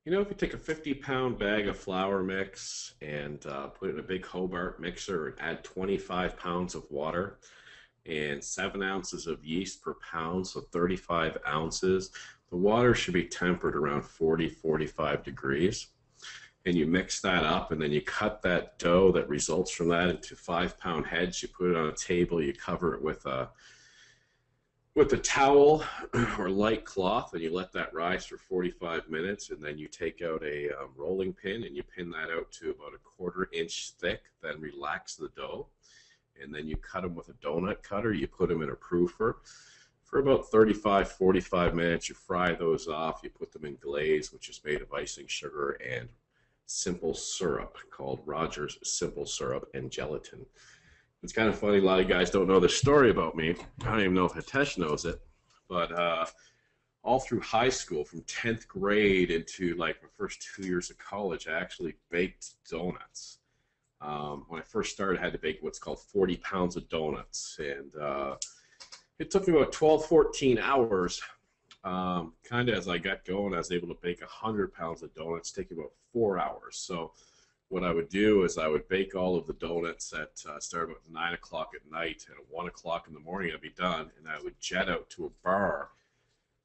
You know, if you take a 50-pound bag of flour mix and put it in a big Hobart mixer and add 25 pounds of water and 7 ounces of yeast per pound, so 35 ounces, the water should be tempered around 40, 45 degrees. And you mix that up, and then you cut that dough that results from that into 5-pound heads. You put it on a table, you cover it with a towel or light cloth, and you let that rise for 45 minutes, and then you take out a rolling pin and you pin that out to about a 1/4 inch thick, then relax the dough, and then you cut them with a donut cutter. You put them in a proofer for about 35, 45 minutes. You fry those off. You put them in glaze, which is made of icing sugar and simple syrup called Rogers Simple Syrup and gelatin. It's kind of funny, a lot of guys don't know this story about me. I don't even know if Hitesh knows it, but all through high school, from 10th grade into like my first 2 years of college, I actually baked donuts. When I first started, I had to bake what's called 40 pounds of donuts, and it took me about 12, 14 hours. Kind of as I got going, I was able to bake 100 pounds of donuts, taking about 4 hours. So what I would do is I would bake all of the donuts at start about 9 o'clock at night, and at 1 o'clock in the morning I'd be done, and I would jet out to a bar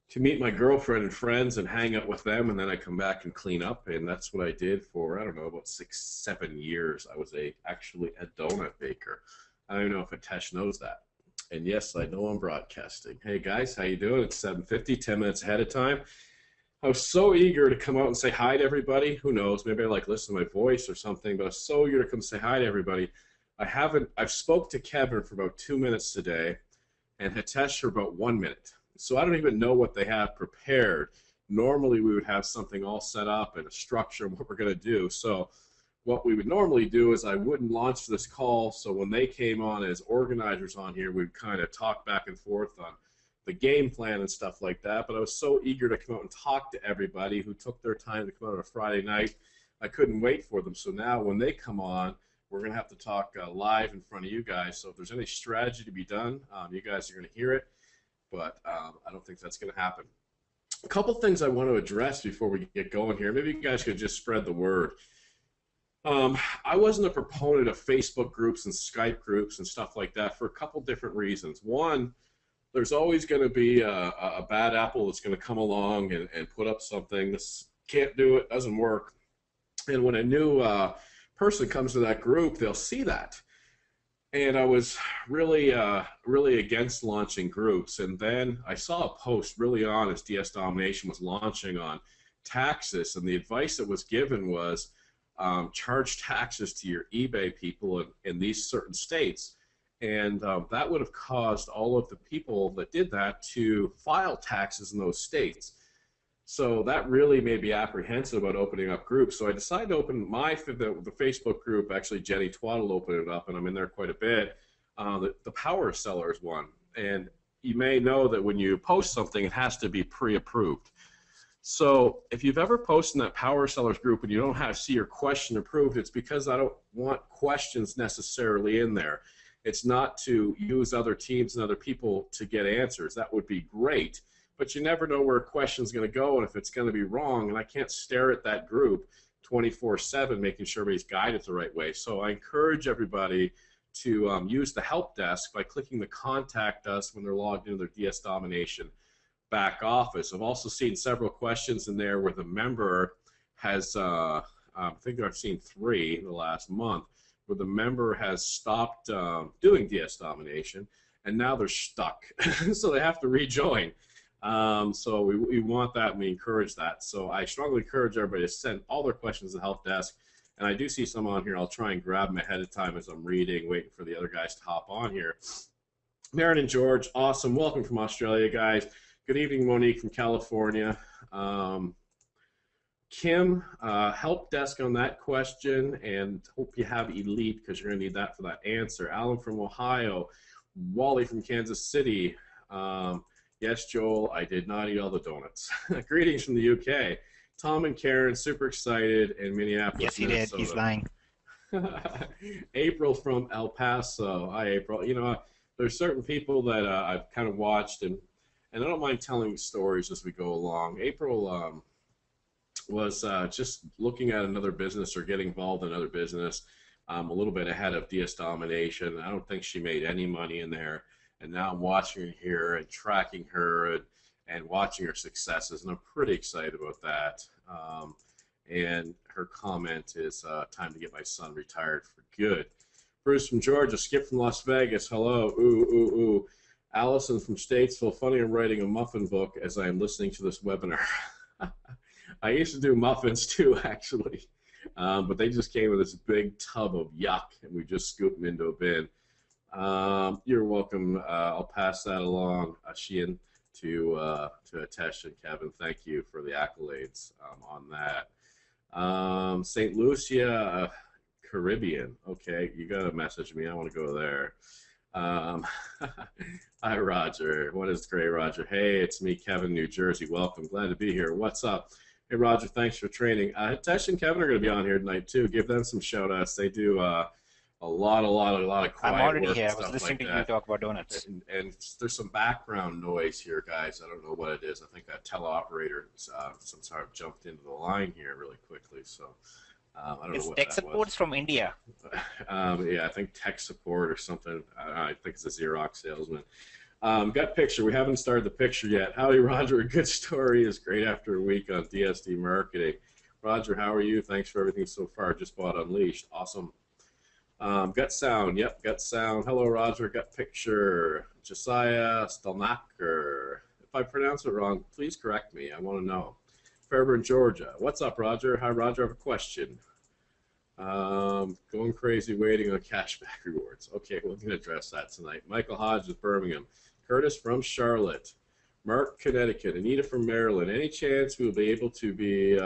to meet my girlfriend and friends and hang out with them, and then I'd come back and clean up, and that's what I did for, I don't know, about 6, 7 years. I was actually a donut baker. I don't even know if Hitesh knows that. And yes, I know I'm broadcasting. Hey guys, how you doing? It's 7:50, 10 minutes ahead of time. I was so eager to come out and say hi to everybody. Who knows? Maybe I like listen to my voice or something, but I was so eager to come say hi to everybody. I've spoke to Kevin for about 2 minutes today and Hitesh for about 1 minute. So I don't even know what they have prepared. Normally we would have something all set up and a structure of what we're going to do. So what we would normally do is I wouldn't launch this call, so when they came on as organizers on here, we'd kind of talk back and forth on the game plan and stuff like that. But I was so eager to come out and talk to everybody who took their time to come out on a Friday night. I couldn't wait for them. So now when they come on, we're going to have to talk live in front of you guys. So if there's any strategy to be done, you guys are going to hear it. But I don't think that's going to happen. A couple things I want to address before we get going here. Maybe you guys could just spread the word. I wasn't a proponent of Facebook groups and Skype groups and stuff like that for a couple different reasons. One, there's always going to be a bad apple that's going to come along and put up something. This can't do it, doesn't work. And when a new person comes to that group, they'll see that. And I was really against launching groups. And then I saw a post really on as DS Domination was launching on taxes, and the advice that was given was charge taxes to your eBay people in these certain states. And that would have caused all of the people that did that to file taxes in those states. So that really made me apprehensive about opening up groups. So I decided to open the Facebook group. Actually, Jenny Twaddle opened it up, and I'm in there quite a bit. The Power Sellers one. And you may know that when you post something, it has to be pre-approved. So if you've ever posted in that Power Sellers group and you don't see your question approved, it's because I don't want questions necessarily in there. It's not to use other teams and other people to get answers. That would be great. But you never know where a question's going to go and if it's going to be wrong. And I can't stare at that group 24/7 making sure everybody's guided the right way. So I encourage everybody to use the help desk by clicking the Contact Us when they're logged into their DS Domination back office. I've also seen several questions in there where the member has, I think I've seen 3 in the last month, where the member has stopped doing DS Domination, and now they're stuck. So they have to rejoin. So we want that, and we encourage that. So I strongly encourage everybody to send all their questions to the help desk. And I do see some on here. I'll try and grab them ahead of time as I'm reading, waiting for the other guys to hop on here. Marin and George, awesome. Welcome from Australia, guys. Good evening, Monique from California. Kim, help desk on that question, and hope you have Elite because you're going to need that for that answer. Alan from Ohio. Wally from Kansas City. Yes, Joel, I did not eat all the donuts. Greetings from the UK. Tom and Karen, super excited in Minneapolis, Yes, he Minnesota. did. He's lying. April from El Paso. Hi, April. You know, there's certain people that I've kind of watched, and I don't mind telling stories as we go along. April was just looking at another business or getting involved in another business, a little bit ahead of DS Domination. I don't think she made any money in there, and now I'm watching her here and tracking her and watching her successes, and I'm pretty excited about that. And her comment is, time to get my son retired for good. Bruce from Georgia, Skip from Las Vegas, hello, ooh, ooh, ooh. Allison from Statesville, funny I'm writing a muffin book as I am listening to this webinar. I used to do muffins too, actually, but they just came with this big tub of yuck, and we just scooped them into a bin. You're welcome. I'll pass that along, Sheehan, to Atesh and Kevin. Thank you for the accolades on that. St. Lucia, Caribbean. Okay, you got to message me. I want to go there. Hi, Roger. What is great, Roger? Hey, it's me, Kevin, New Jersey. Welcome. Glad to be here. What's up? Hey, Roger, thanks for training. Tesh and Kevin are going to be on here tonight, too. Give them some shout-outs. They do a lot of quiet I'm already work here. and I was stuff listening like to that. you talk about donuts. And there's some background noise here, guys. I don't know what it is. I think that teleoperator some sort of jumped into the line here really quickly. So I don't know what Tech that support's was. from India. Yeah, I think tech support or something. I think it's a Xerox salesman. Got picture. We haven't started the picture yet. Howdy, Roger. A good story is great after a week on DSD marketing. Roger, how are you? Thanks for everything so far. Just bought Unleashed. Awesome. Gut sound. Yep, gut sound. Hello, Roger. Gut picture. Josiah Stelnacker. If I pronounce it wrong, please correct me. I want to know. Fairburn, Georgia. What's up, Roger? Hi, Roger. I have a question. Going crazy waiting on cashback rewards. Okay, we're going to address that tonight. Michael Hodges, Birmingham. Curtis from Charlotte. Mark, Connecticut. Anita from Maryland. Any chance we will be able to be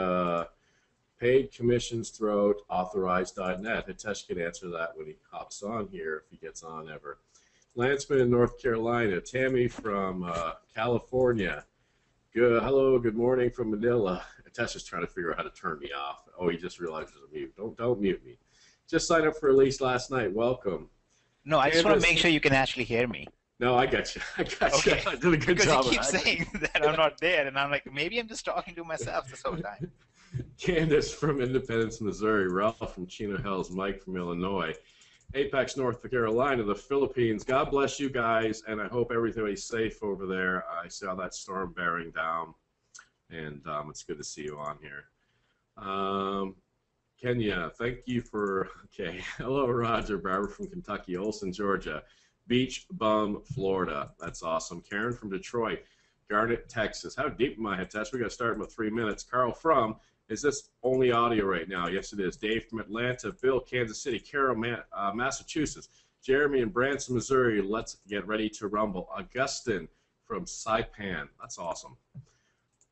paid commissions throughout authorized.net? Hitesh can answer that when he hops on here, if he gets on ever. Lanceman in North Carolina. Tammy from California. Good. Hello, good morning from Manila. Hitesh is trying to figure out how to turn me off. Oh, he just realized there's a mute. Don't mute me. Just signed up for Elise last night. Welcome. No, I just want to make sure you can actually hear me. No, I got you. I got Okay. you. I did a good because job. you keep saying that I'm not there, and I'm like, maybe I'm just talking to myself this whole time. Candace from Independence, Missouri. Ralph from Chino Hills. Mike from Illinois. Apex, North Carolina. The Philippines. God bless you guys, and I hope everybody's safe over there. I saw that storm bearing down, and it's good to see you on here. Kenya, thank you for, okay. Hello, Roger. Barbara from Kentucky. Olson, Georgia. Beach Bum, Florida. That's awesome. Karen from Detroit. Garnet, Texas. How deep am I, Hitesh? We got to start in about 3 minutes. Carl from, is this only audio right now? Yes, it is. Dave from Atlanta. Bill, Kansas City. Carol, Massachusetts. Jeremy in Branson, Missouri. Let's get ready to rumble. Augustine from Saipan. That's awesome.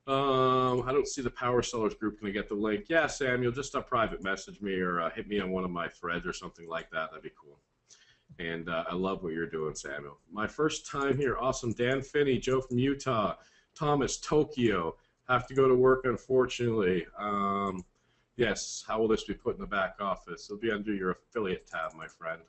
I don't see the Power Sellers group. Can I get the link? Yeah, Samuel, just private message me or hit me on one of my threads or something like that. That'd be cool. And I love what you're doing, Samuel. My first time here. Awesome. Dan Finney, Joe from Utah, Thomas, Tokyo. Have to go to work, unfortunately. Yes, how will this be put in the back office? It'll be under your affiliate tab, my friend.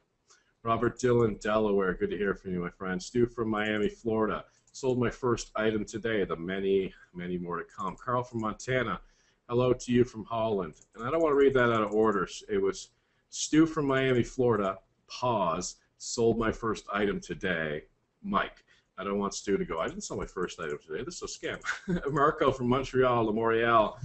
Robert Dillon, Delaware. Good to hear from you, my friend. Stu from Miami, Florida. Sold my first item today. The many, many more to come. Carl from Montana. Hello to you from Holland. And I don't want to read that out of order. It was Stu from Miami, Florida. Pause. Sold my first item today. Mike. I don't want Stu to go, I didn't sell my first item today. This is a scam. Marco from Montreal, Le Montreal.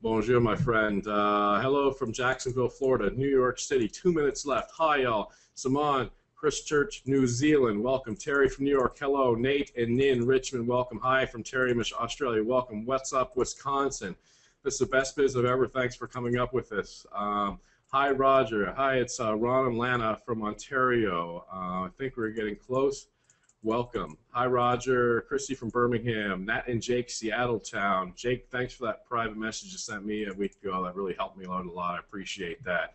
Bonjour, my friend. Hello from Jacksonville, Florida. New York City. 2 minutes left. Hi, y'all. Simon, Christchurch, New Zealand. Welcome. Terry from New York. Hello. Nate and Nin, Richmond. Welcome. Hi from Terry, Australia. Welcome. What's up, Wisconsin? This is the best biz I've ever. Thanks for coming up with this. Hi, Roger. Hi, it's Ron and Lana from Ontario. I think we're getting close. Welcome. Hi, Roger. Christy from Birmingham. Nat and Jake, Seattle town. Jake, thanks for that private message you sent me a week ago. That really helped me out a lot. I appreciate that.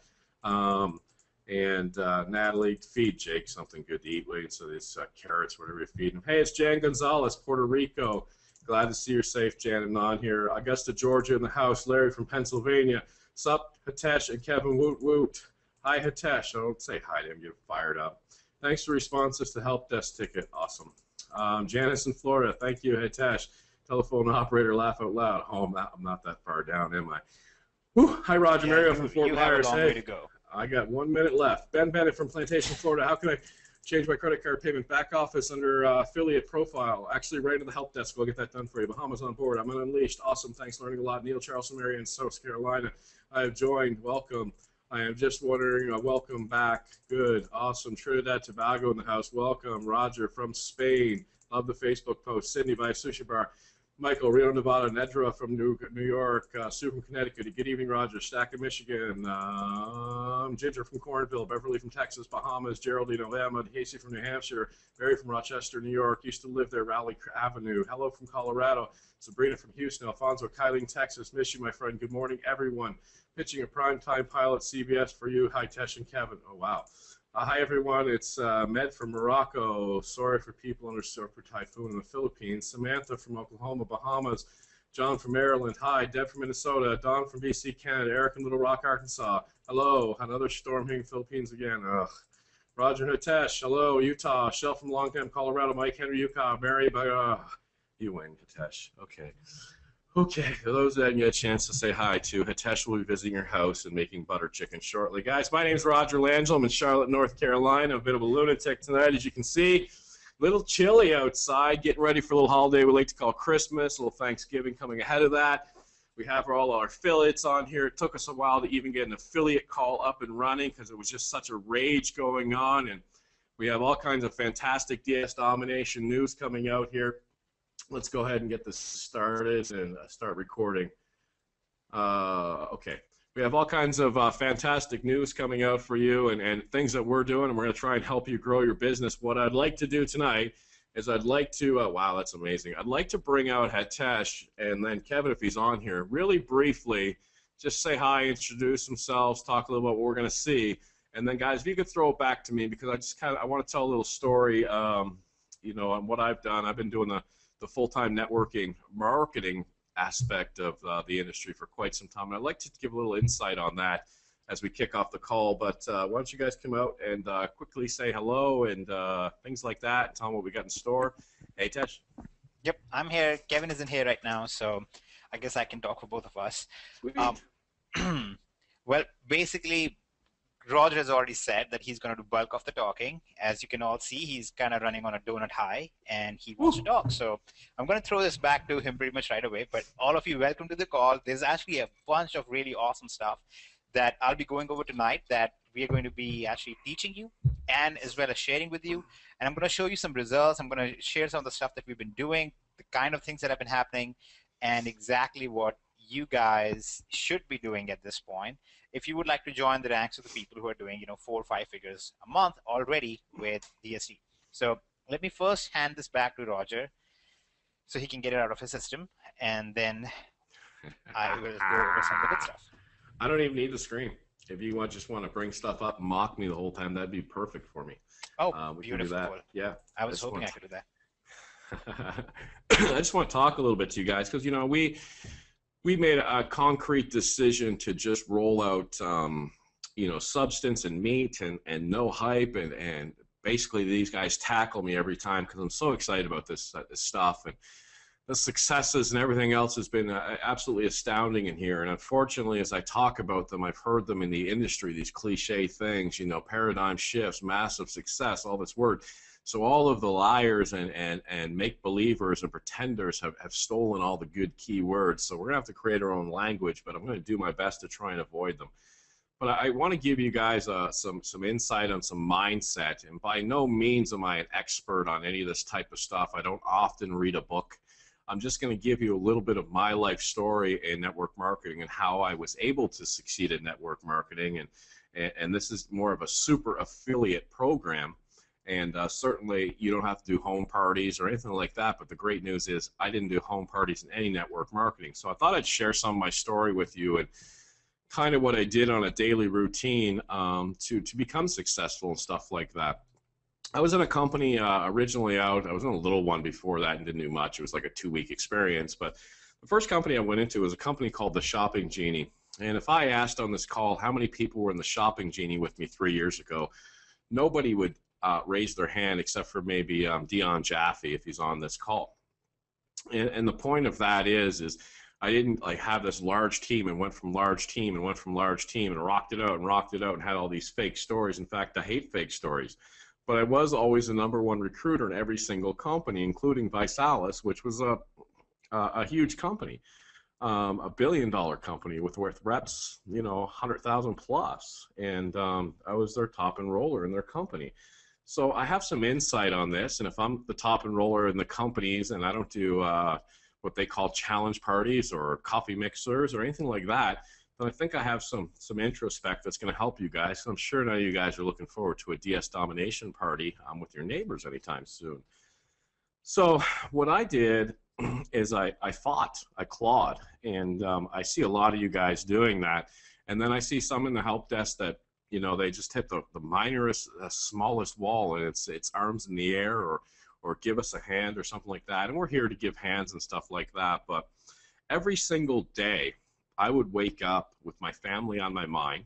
Natalie, feed Jake something good to eat. Wait, so these carrots, whatever you feed him. Hey, it's Jan Gonzalez, Puerto Rico. Glad to see you're safe, Jan, and on here. Augusta, Georgia in the house. Larry from Pennsylvania. Sup, Hitesh and Kevin Woot Woot. Hi, Hitesh. I don't say hi to him. Get fired up. Thanks for responses to help desk ticket. Awesome. Janice in Florida. Thank you, Hitesh. Telephone operator, laugh out loud. Oh, I'm not that far down, am I? Whew. Hi, Roger Mario from Fort Myers. You have a long way to go. I got 1 minute left. Ben Bennett from Plantation, Florida. How can I change my credit card payment? Back office under affiliate profile. Actually, right to the help desk. We'll get that done for you. Bahamas on board. I'm an Unleashed. Awesome. Thanks. Learning a lot. Neil Charles from Marion, South Carolina. I have joined. Welcome. I am just wondering. Welcome back. Good. Awesome. Trinidad Tobago in the house. Welcome. Roger from Spain. Love the Facebook post. Sydney by Sushi Bar. Michael, Reno, Nevada. Nedra from New York. Sue from Connecticut. Good evening, Roger. Stack of Michigan. Ginger from Cornville. Beverly from Texas. Bahamas. Geraldine, Alabama. Casey from New Hampshire. Barry from Rochester, New York. Used to live there. Raleigh Avenue. Hello from Colorado. Sabrina from Houston. Alfonso, Kylie, Texas. Miss you, my friend. Good morning, everyone. Pitching a primetime pilot, CBS for you. Hi, Tesh and Kevin. Oh, wow. Hi, everyone. It's Med from Morocco. Sorry for people under super typhoon in the Philippines. Samantha from Oklahoma, Bahamas. John from Maryland. Hi. Deb from Minnesota. Don from BC, Canada. Eric in Little Rock, Arkansas. Hello. Another storm hitting Philippines again. Ugh. Roger Hitesh. Hello. Utah. Shell from Longcamp, Colorado. Mike Henry, Utah. Mary, you win, Hitesh. Okay. Okay, for those that didn't get a chance to say hi to, Hitesh will be visiting your house and making butter chicken shortly. Guys, my name is Roger Langell. I'm in Charlotte, North Carolina. I'm a bit of a lunatic tonight, as you can see. A little chilly outside, getting ready for a little holiday we like to call Christmas, a little Thanksgiving coming ahead of that. We have all our affiliates on here. It took us a while to even get an affiliate call up and running because it was just such a rage going on. And we have all kinds of fantastic DS Domination news coming out here. Let's go ahead and get this started and start recording. Okay. We have all kinds of fantastic news coming out for you and things that we're doing, and we're going to try and help you grow your business. What I'd like to do tonight is I'd like to, wow, that's amazing. I'd like to bring out Hitesh and then Kevin, if he's on here, really briefly, just say hi, introduce themselves, talk a little about what we're going to see. And then, guys, if you could throw it back to me, because I want to tell a little story, you know, on what I've done. I've been doing the full-time networking marketing aspect of the industry for quite some time. And I'd like to give a little insight on that as we kick off the call. But why don't you guys come out and quickly say hello and things like that, and tell them what we got in store. Hey, Tesh. Yep, I'm here. Kevin isn't here right now, so I guess I can talk for both of us. Well, basically, Roger has already said that he's going to do bulk of the talking. As you can all see, he's kind of running on a donut high, and he wants to talk. So I'm going to throw this back to him pretty much right away. But all of you, welcome to the call. There's actually a bunch of really awesome stuff that I'll be going over tonight that we are going to be actually teaching you and as well as sharing with you. And I'm going to show you some results. I'm going to share some of the stuff that we've been doing, the kind of things that have been happening, and exactly what you guys should be doing at this point if you would like to join the ranks of the people who are doing, 4 or 5 figures a month already with DSD. So let me first hand this back to Roger so he can get it out of his system, and then I will go over some of the good stuff. I don't even need the screen. If you just want to bring stuff up and mock me the whole time, that'd be perfect for me. Oh, we beautiful. can do that. Yeah. I was hoping I could do that. I just want to talk a little bit to you guys because, we made a concrete decision to just roll out, substance and meat and no hype. And basically these guys tackle me every time because I'm so excited about this stuff. And the successes and everything else has been absolutely astounding in here. And unfortunately, as I talk about them, I've heard them in the industry, these cliche things, paradigm shifts, massive success, all this word. So all of the liars and make-believers and pretenders have stolen all the good key words. So we're going to have to create our own language, but I'm going to do my best to try and avoid them. But I want to give you guys some insight on some mindset. And by no means am I an expert on any of this type of stuff. I don't often read a book. I'm just going to give you a little bit of my life story in network marketing and how I was able to succeed in network marketing. And this is more of a super affiliate program. And certainly you don't have to do home parties or anything like that, but the great news is I didn't do home parties in any network marketing. So I thought I'd share some of my story with you and kind of what I did on a daily routine to become successful and stuff like that. I was in a company originally out. I was in a little one before that and didn't do much. It was like a 2-week experience. But the first company I went into was a company called the Shopping Genie. And if I asked on this call how many people were in the Shopping Genie with me 3 years ago, nobody would raise their hand except for maybe Dion Jaffe if he's on this call. And the point of that is I didn't like have this large team and went from large team and went from large team and rocked it out and had all these fake stories. In fact, I hate fake stories. But I was always the #1 recruiter in every single company, including Visalis, which was a huge company, $1 billion company with reps, 100,000 plus, and I was their top enroller in their company. So I have some insight on this, and if I'm the top enroller in the companies and I don't do what they call challenge parties or coffee mixers or anything like that, then I think I have some introspect that's going to help you guys. So I'm sure now you guys are looking forward to a DS Domination party with your neighbors anytime soon. So what I did is I fought, I clawed, and I see a lot of you guys doing that. And then I see some in the help desk that, they just hit the minorest, smallest wall, and it's arms in the air or give us a hand or something like that. And we're here to give hands and stuff like that. But every single day, I would wake up with my family on my mind,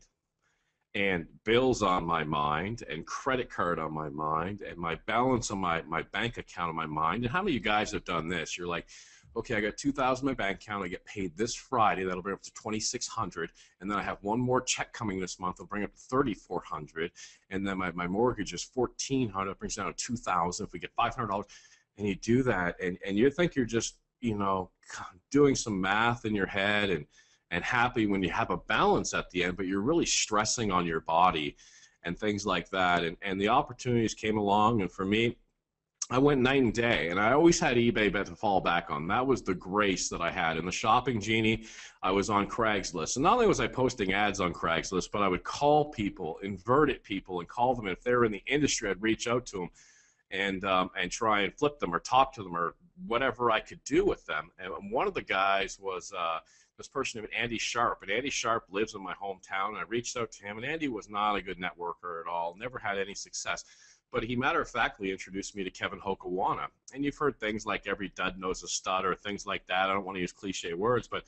and bills on my mind, and credit card on my mind, and my balance on my bank account on my mind. And how many of you guys have done this? You're like, okay, I got $2,000 in my bank account. I get paid this Friday. That'll bring up to $2,600. And then I have one more check coming this month. It'll bring up to $3,400. And then my mortgage is $1,400. It brings down to $2,000. If we get $500, and you do that, and you think you're just, doing some math in your head and happy when you have a balance at the end, but you're really stressing on your body and things like that. And the opportunities came along, and for me, I went night and day, and I always had eBay to fall back on. That was the grace that I had. In the Shopping Genie, I was on Craigslist. And not only was I posting ads on Craigslist, but I would call people, inverted people, and call them. If they were in the industry, I'd reach out to them and try and flip them or talk to them or whatever I could do with them. And one of the guys was this person named Andy Sharp. And Andy Sharp lives in my hometown. And I reached out to him, and Andy was not a good networker at all, never had any success. But he matter-of-factly introduced me to Kevin Hokum. And you've heard things like every dud knows a stud or things like that. I don't want to use cliche words, but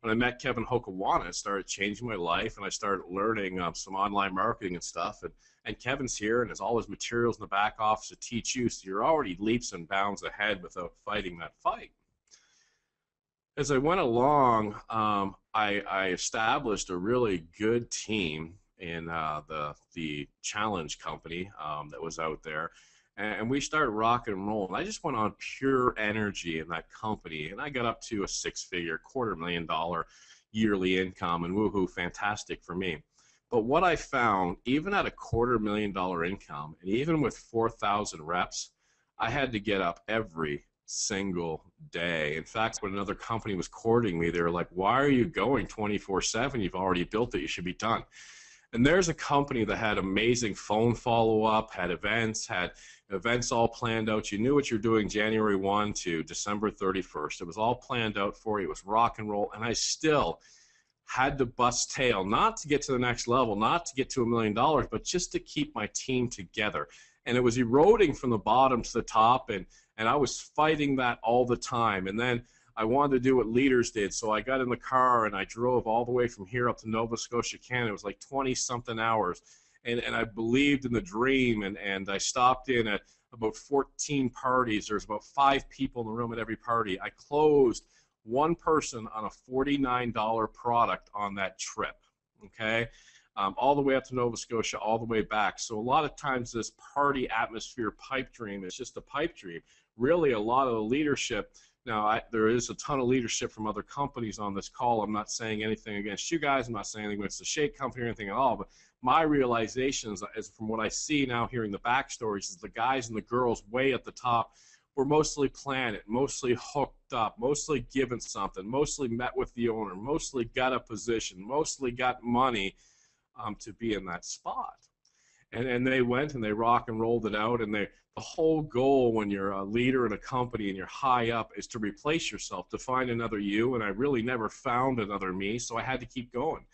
when I met Kevin Hokum, it started changing my life, and I started learning some online marketing and stuff. And Kevin's here, and has all his materials in the back office to teach you, so you're already leaps and bounds ahead without fighting that fight. As I went along, I established a really good team in the challenge company that was out there, and we started rock and roll. And I just went on pure energy in that company, and I got up to a six-figure, $250,000 yearly income, and woohoo, fantastic for me. But what I found, even at a $250,000 income, and even with 4,000 reps, I had to get up every single day. In fact, when another company was courting me, they were like, why are you going 24/7? You've already built it. You should be done. And there's a company that had amazing phone follow-up, had events all planned out. You knew what you're doing January 1 to December 31st. It was all planned out for you. It was rock and roll. And I still had to bust tail, not to get to the next level, not to get to $1 million, but just to keep my team together. And it was eroding from the bottom to the top, and I was fighting that all the time. And then I wanted to do what leaders did, so I got in the car and I drove all the way from here up to Nova Scotia, Canada. It was like 20-something hours, and I believed in the dream, and I stopped in at about 14 parties. There's about 5 people in the room at every party. I closed one person on a $49 product on that trip, okay? All the way up to Nova Scotia, all the way back. So a lot of times this party atmosphere pipe dream is just a pipe dream. Really, a lot of the leadership, now there is a ton of leadership from other companies on this call. I'm not saying anything against you guys. I'm not saying anything against the Shake Company or anything at all, but my realizations, as from what I see now, hearing the backstories, is the guys and the girls way at the top were mostly planned, mostly hooked up, mostly given something, mostly met with the owner, mostly got a position, mostly got money to be in that spot. And they went and they rock and rolled it out, and the whole goal when you're a leader in a company and you're high up is to replace yourself, to find another you, and I really never found another me, so I had to keep going.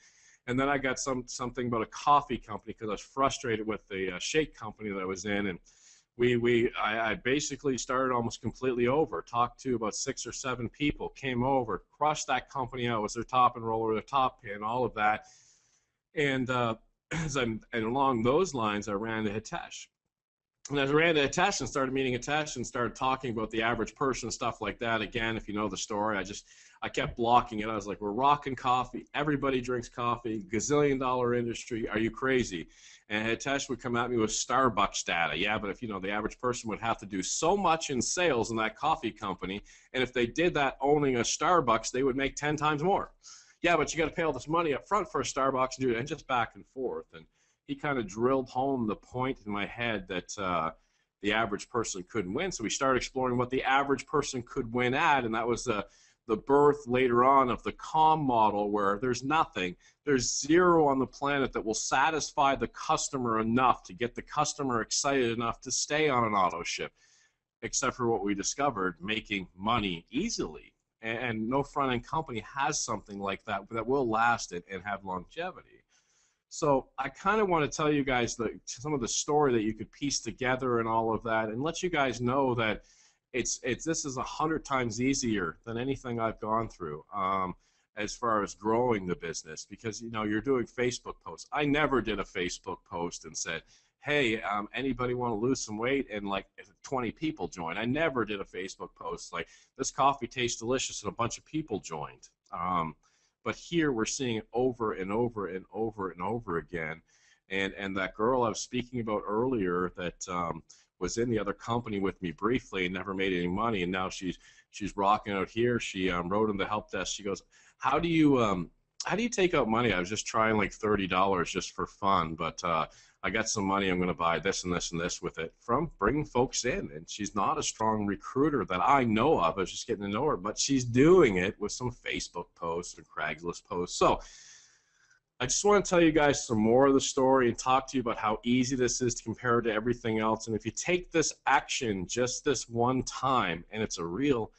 And then I got something about a coffee company because I was frustrated with the shake company that I was in, and I basically started almost completely over, talked to about 6 or 7 people, came over, crushed that company out, was their top enroller, their top pin, all of that. And along those lines, I ran to Hitesh. And as I ran to Hitesh and started meeting Hitesh and started talking about the average person, stuff like that, again, if you know the story, I kept blocking it. I was like, we're rocking coffee. Everybody drinks coffee. Gazillion-dollar industry. Are you crazy? And Hitesh would come at me with Starbucks data. Yeah, but if you know the average person would have to do so much in sales in that coffee company, and if they did that owning a Starbucks, they would make 10 times more. Yeah, but you got to pay all this money up front for a Starbucks, dude, and just back and forth. And he kind of drilled home the point in my head that the average person couldn't win. So we started exploring what the average person could win at, and that was the birth later on of the calm model, where there's zero on the planet that will satisfy the customer enough to get the customer excited enough to stay on an auto ship, except for what we discovered, making money easily. And no front-end company has something like that that will last it and have longevity. So I kind of want to tell you guys some of the story that you could piece together and all of that, and let you guys know that this is 100 times easier than anything I've gone through as far as growing the business, because you're doing Facebook posts. I never did a Facebook post and said, hey, anybody want to lose some weight, and like 20 people joined. I never did a Facebook post like, this coffee tastes delicious, and a bunch of people joined. But here we're seeing it over and over and over and over again. And that girl I was speaking about earlier that was in the other company with me briefly and never made any money, and now she's rocking out here. She wrote in the help desk. She goes, how do you take out money? I was just trying like $30 just for fun, but I got some money. I'm going to buy this and this and this with it from bringing folks in. And she's not a strong recruiter that I know of. I was just getting to know her, but she's doing it with some Facebook posts and Craigslist posts. So I just want to tell you guys some more of the story and talk to you about how easy this is to compare to everything else. And if you take this action just this one time, and it's a real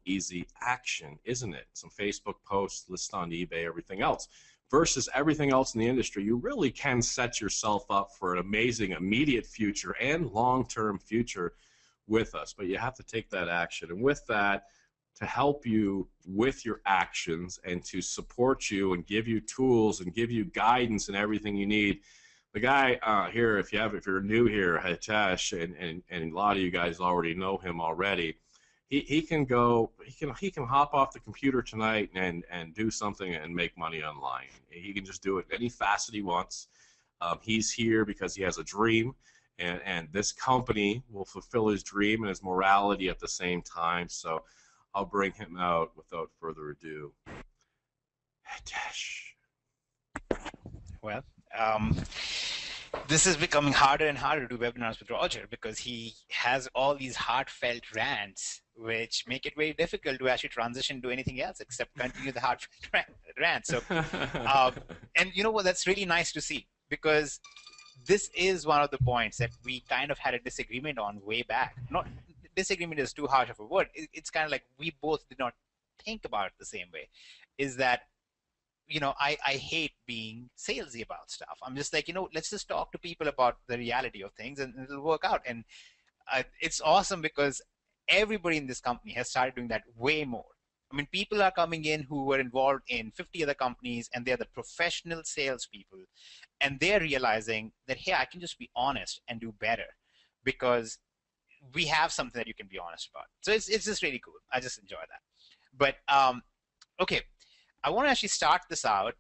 easy action, isn't it? Some Facebook posts, list on eBay, everything else. Versus everything else in the industry, you really can set yourself up for an amazing immediate future and long-term future with us. But you have to take that action. And with that, to help you with your actions and to support you and give you tools and give you guidance and everything you need, the guy here, if you're new here, Hitesh, and a lot of you guys already know him already, he can hop off the computer tonight and do something and make money online. He can just do it any facet he wants. He's here because he has a dream, and this company will fulfill his dream and his morality at the same time. So I'll bring him out without further ado. Hitesh. Well, this is becoming harder and harder to do webinars with Roger because he has all these heartfelt rants, which make it very difficult to actually transition to anything else except continue the heartfelt rants. So, and you know what? That's really nice to see, because this is one of the points that we kind of had a disagreement on way back. Not disagreement is too harsh of a word. It's kind of like we both did not think about it the same way. Is that, I hate being salesy about stuff. I'm just like, let's just talk to people about the reality of things and it'll work out. And it's awesome because everybody in this company has started doing that way more. I mean, people are coming in who were involved in 50 other companies, and they're the professional salespeople. And they're realizing that, hey, I can just be honest and do better because we have something that you can be honest about. So it's just really cool. I just enjoy that. But, okay. I want to actually start this out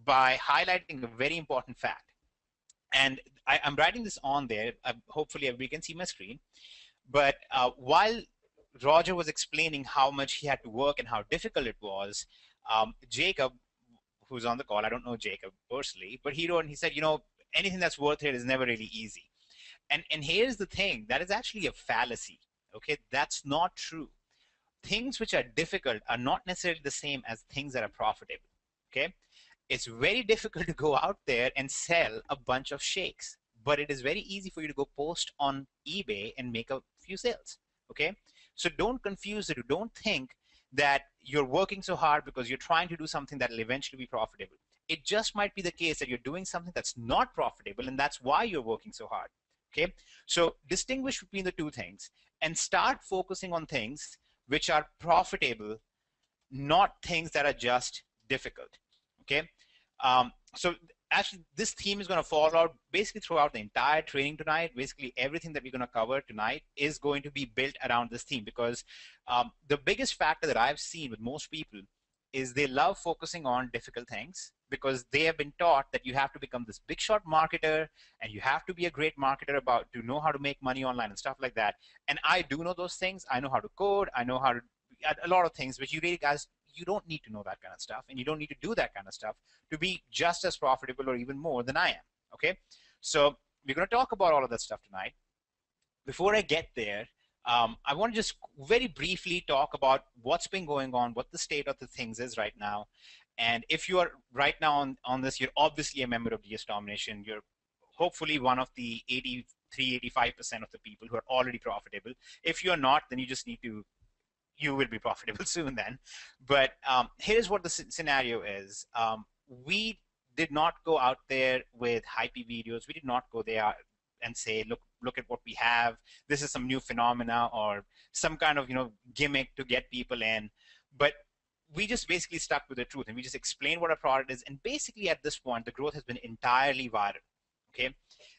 by highlighting a very important fact. And I'm writing this on there. Hopefully everybody can see my screen. But while Roger was explaining how much he had to work and how difficult it was, Jacob, who's on the call, I don't know Jacob personally, but he wrote and he said, anything that's worth it is never really easy. And here's the thing. That is actually a fallacy. Okay, that's not true. Things which are difficult are not necessarily the same as things that are profitable. Okay, it's very difficult to go out there and sell a bunch of shakes, but it is very easy for you to go post on eBay and make a few sales. Okay, so don't confuse it. Don't think that you're working so hard because you're trying to do something that will eventually be profitable. It just might be the case that you're doing something that's not profitable, and that's why you're working so hard. Okay, so distinguish between the two things and start focusing on things which are profitable, not things that are just difficult. Okay, so actually, this theme is going to fall out basically throughout the entire training tonight. Basically, everything that we're going to cover tonight is going to be built around this theme, because the biggest factor that I've seen with most people is they love focusing on difficult things because they have been taught that you have to become this big shot marketer and you have to be a great marketer about to know how to make money online and stuff like that. And I do know those things. I know how to code. I know how to a lot of things, but you really guys, you don't need to know that kind of stuff, and you don't need to do that kind of stuff to be just as profitable or even more than I am. Okay, so we're going to talk about all of that stuff tonight. Before I get there, I want to just very briefly talk about what's been going on, what the state of the things is right now. And if you are right now on this, you're obviously a member of DS Domination. You're hopefully one of the 83-85% of the people who are already profitable. If you're not, then you just need to, you will be profitable soon then. But here's what the scenario is. We did not go out there with hypey videos. We did not go there and say, look at what we have. This is some new phenomena or some kind of gimmick to get people in. But we just basically stuck with the truth, and we just explained what our product is. And basically at this point, the growth has been entirely viral. Okay,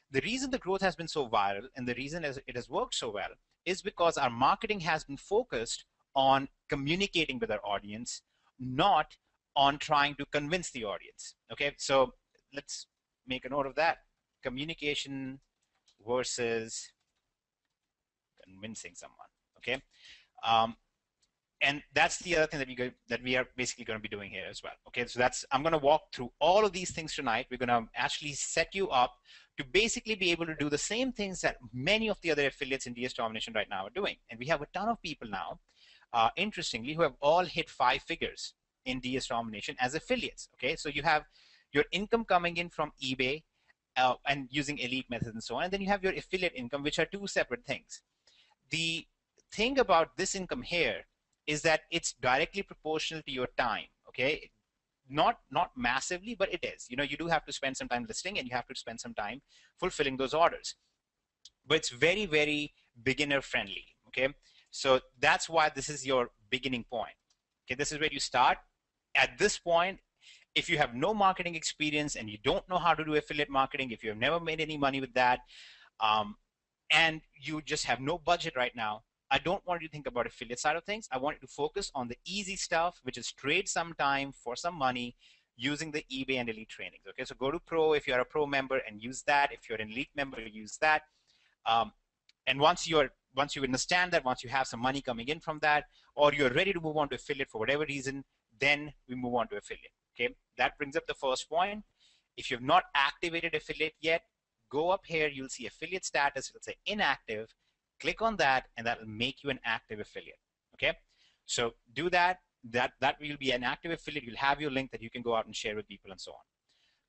the reason the growth has been so viral and the reason it has worked so well is because our marketing has been focused on communicating with our audience, not on trying to convince the audience. Okay, so let's make a note of that. Communication versus convincing someone. Okay, and that's the other thing that we are basically going to be doing here as well. Okay, so I'm going to walk through all of these things tonight. We're going to actually set you up to basically be able to do the same things that many of the other affiliates in DS Domination right now are doing. And we have a ton of people now, interestingly, who have all hit 5 figures in DS Domination as affiliates. Okay, so you have your income coming in from eBay and using elite methods and so on, and then you have your affiliate income, which are 2 separate things. The thing about this income here is that it's directly proportional to your time. Okay, not massively, but it is. You do have to spend some time listing, and you have to spend some time fulfilling those orders. But it's very, very beginner friendly. Okay, so that's why this is your beginning point. Okay, this is where you start. At this point, if you have no marketing experience and you don't know how to do affiliate marketing, if you have never made any money with that, and you just have no budget right now, I don't want you to think about affiliate side of things. I want you to focus on the easy stuff, which is trade some time for some money using the eBay and elite trainings. Okay, so go to pro if you're a pro member and use that. If you're an elite member, use that. And once you understand that, once you have some money coming in from that, or you're ready to move on to affiliate for whatever reason, then we move on to affiliate. Okay, that brings up the first point. If you've not activated affiliate yet, go up here. You'll see affiliate status. It'll say inactive. Click on that, and that will make you an active affiliate. Okay, so do that. That will be an active affiliate. You'll have your link that you can go out and share with people and so on.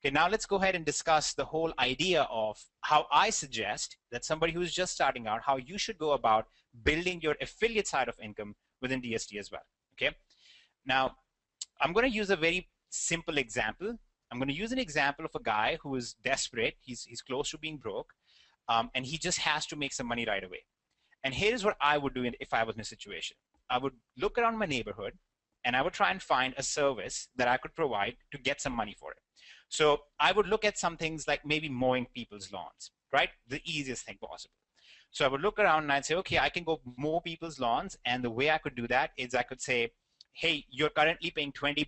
Okay, now let's go ahead and discuss the whole idea of how I suggest that somebody who's just starting out, how you should go about building your affiliate side of income within DSD as well. Okay, now I'm going to use a very simple example. I'm going to use an example of a guy who is desperate. He's close to being broke, and he just has to make some money right away. And here's what I would do if I was in a situation. I would look around my neighborhood, and I would try and find a service that I could provide to get some money for it. So I would look at some things like maybe mowing people's lawns, right? The easiest thing possible. So I would look around and I'd say, okay, I can go mow people's lawns. And the way I could do that is I could say, hey, you're currently paying $20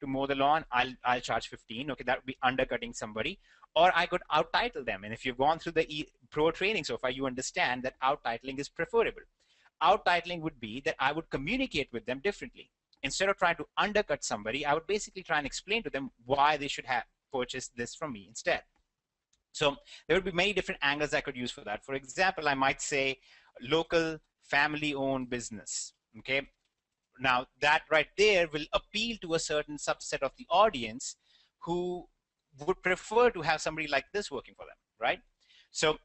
to mow the lawn. I'll charge 15. Okay, that would be undercutting somebody. Or I could out-title them. And if you've gone through the pro training so far, you understand that out-titling is preferable. Out-titling would be that I would communicate with them differently. Instead of trying to undercut somebody, I would basically try and explain to them why they should have purchased this from me instead. So there would be many different angles I could use for that. For example, I might say local family-owned business. Okay, now that right there will appeal to a certain subset of the audience who would prefer to have somebody like this working for them, right? So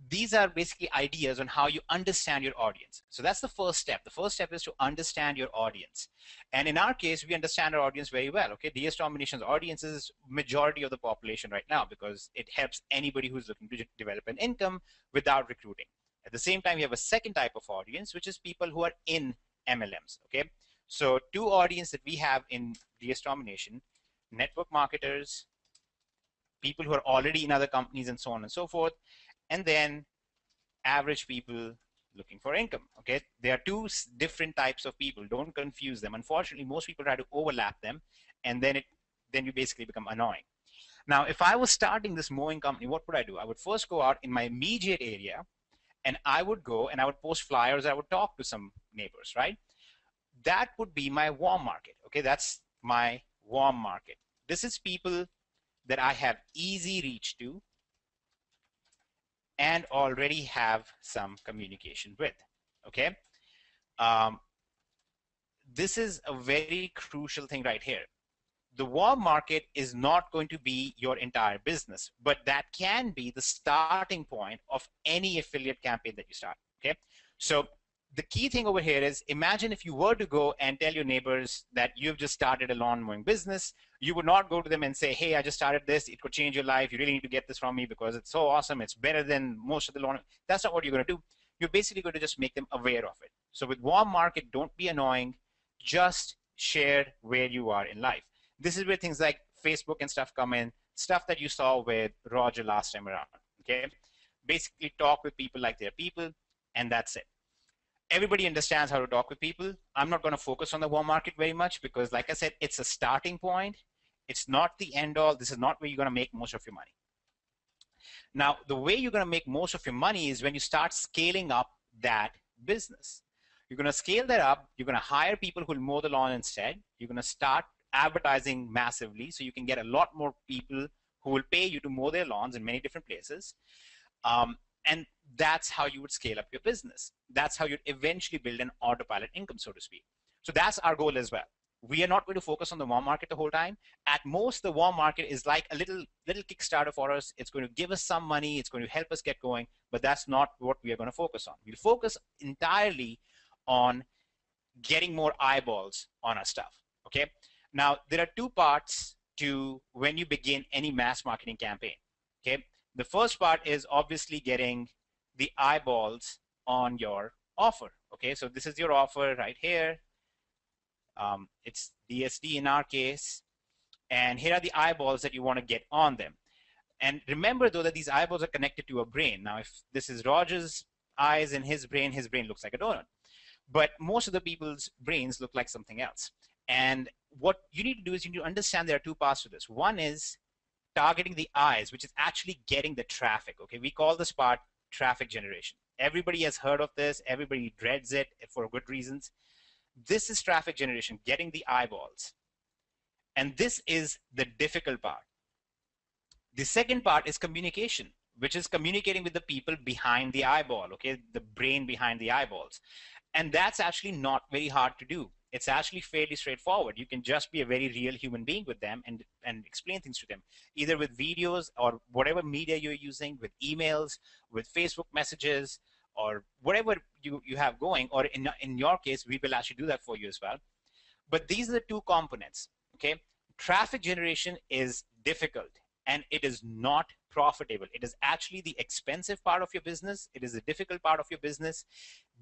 these are basically ideas on how you understand your audience. So that's the first step. The first step is to understand your audience. And in our case, we understand our audience very well. Okay, DS Domination's audience is majority of the population right now because it helps anybody who's looking to develop an income without recruiting. At the same time, you have a second type of audience, which is people who are in MLMs. Okay, so 2 audience that we have in DS Domination: network marketers, people who are already in other companies and so on and so forth, and then average people looking for income. Okay, there are two different types of people. Don't confuse them. Unfortunately, most people try to overlap them, and then you basically become annoying. Now, if I was starting this mowing company, what would I do? I would first go out in my immediate area, and I would go and I would post flyers. I would talk to some neighbors, right? That would be my warm market. Okay, that's my warm market. This is people that I have easy reach to and already have some communication with. Okay, um, this is a very crucial thing right here. The warm market is not going to be your entire business, but that can be the starting point of any affiliate campaign that you start. Okay, so the key thing over here is, imagine if you were to go and tell your neighbors that you've just started a lawn mowing business. You would not go to them and say, hey, I just started this, it could change your life, you really need to get this from me because it's so awesome, it's better than most of the lawn. That's not what you're going to do. You're basically going to just make them aware of it. So with warm market, don't be annoying, just share where you are in life. This is where things like Facebook and stuff come in, stuff that you saw with Roger last time around. Okay, basically talk with people like they're people, and that's it. Everybody understands how to talk with people. I'm not going to focus on the warm market very much because, like I said, it's a starting point. It's not the end all. This is not where you're going to make most of your money. Now, the way you're going to make most of your money is when you start scaling up that business. You're going to scale that up. You're going to hire people who will mow the lawn instead. You're going to start advertising massively so you can get a lot more people who will pay you to mow their lawns in many different places. And that's how you would scale up your business. That's how you'd eventually build an autopilot income, so to speak. So that's our goal as well. We are not going to focus on the warm market the whole time. At most, the warm market is like a little Kickstarter for us. It's going to give us some money. It's going to help us get going, but that's not what we are going to focus on. We'll focus entirely on getting more eyeballs on our stuff, okay? Now, there are two parts to when you begin any mass marketing campaign, okay? The first part is obviously getting the eyeballs on your offer, okay? So this is your offer right here. It's DSD in our case, and here are the eyeballs that you want to get on them. And remember, though, that these eyeballs are connected to a brain. Now, if this is Roger's eyes in his brain looks like a donut. But most of the people's brains look like something else. And what you need to do is you need to understand there are two parts to this. One is targeting the eyes, which is actually getting the traffic. Okay, we call this part traffic generation. Everybody has heard of this. Everybody dreads it for good reasons. This is traffic generation, getting the eyeballs. And this is the difficult part. The second part is communication, which is communicating with the people behind the eyeball, okay, the brain behind the eyeballs. And that's actually not very hard to do. It's actually fairly straightforward. You can just be a very real human being with them and explain things to them, either with videos or whatever media you're using, with emails, with Facebook messages, or whatever you have going, or in your case, we will actually do that for you as well. But these are the two components, okay? Traffic generation is difficult and it is not profitable. It is actually the expensive part of your business. It is the difficult part of your business.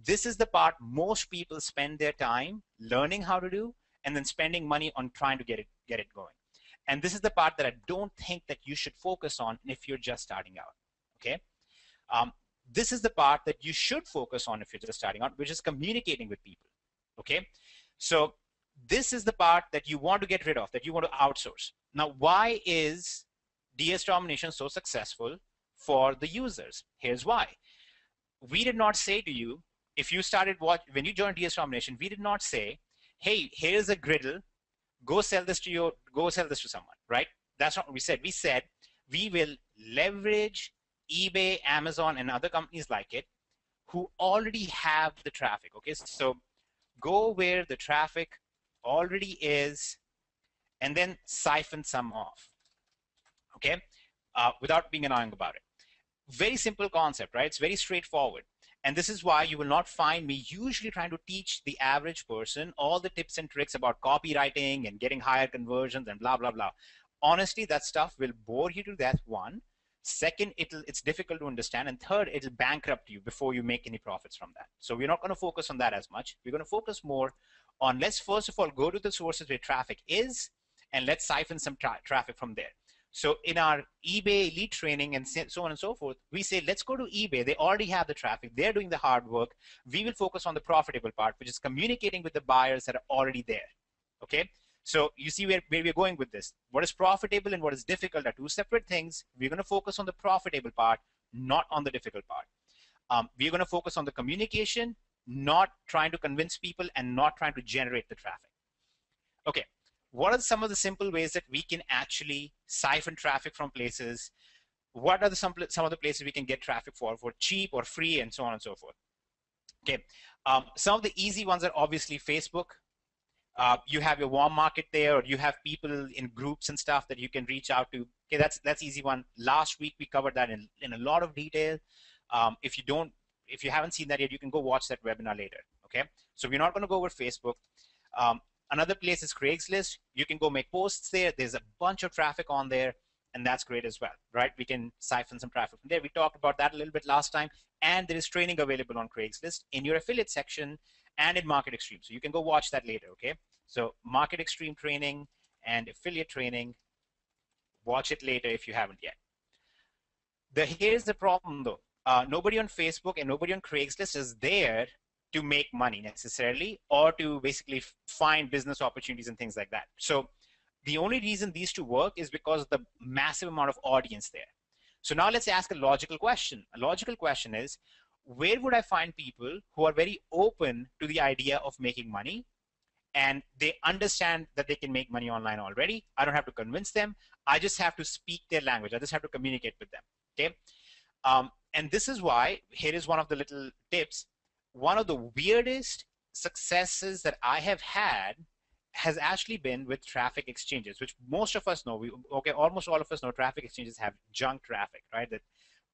This is the part most people spend their time learning how to do and then spending money on trying to get it going. And this is the part that I don't think that you should focus on if you're just starting out, okay? This is the part that you should focus on if you're just starting out, which is communicating with people, okay? So this is the part that you want to get rid of, that you want to outsource. Now, why is DS Domination so successful for the users? Here's why. We did not say to you, if you started when you joined DS Domination, we did not say, hey, here's a griddle, go sell this to someone, right? That's not what we said. We said we will leverage eBay, Amazon, and other companies like it who already have the traffic, okay? So go where the traffic already is and then siphon some off, okay? Without being annoying about it. Very simple concept, right? It's very straightforward. And this is why you will not find me usually trying to teach the average person all the tips and tricks about copywriting and getting higher conversions and blah, blah, blah. Honestly, that stuff will bore you to death, one. Second, it's difficult to understand. And third, it'll bankrupt you before you make any profits from that. So we're not going to focus on that as much. We're going to focus more on, let's first of all go to the sources where traffic is, and let's siphon some traffic from there. So in our eBay lead training and so on and so forth, we say, let's go to eBay. They already have the traffic. They're doing the hard work. We will focus on the profitable part, which is communicating with the buyers that are already there. Okay. So you see where we're going with this. What is profitable and what is difficult are two separate things. We're going to focus on the profitable part, not on the difficult part. We're going to focus on the communication, not trying to convince people and not trying to generate the traffic. Okay, what are some of the simple ways that we can actually siphon traffic from places? What are some of the places we can get traffic for cheap or free and so on and so forth? Okay, some of the easy ones are obviously Facebook. You have your warm market there, or you have people in groups and stuff that you can reach out to. Okay, that's easy one. Last week we covered that in a lot of detail. If you haven't seen that yet, you can go watch that webinar later. Okay, so we're not going to go over Facebook. Another place is Craigslist. You can go make posts there. There's a bunch of traffic on there, and that's great as well, right? We can siphon some traffic from there. We talked about that a little bit last time, and there is training available on Craigslist in your affiliate section and in Market Xtreme. So you can go watch that later, okay? So Market Xtreme training and affiliate training, watch it later if you haven't yet. Here's the problem though. Nobody on Facebook and nobody on Craigslist is there to make money necessarily, or to basically find business opportunities and things like that. So the only reason these two work is because of the massive amount of audience there. So now let's ask a logical question. A logical question is, where would I find people who are very open to the idea of making money, and they understand that they can make money online already? I don't have to convince them. I just have to speak their language. I just have to communicate with them, okay? And this is why, here is one of the little tips. One of the weirdest successes that I have had has actually been with traffic exchanges, which most of us know. Almost all of us know traffic exchanges have junk traffic, right? That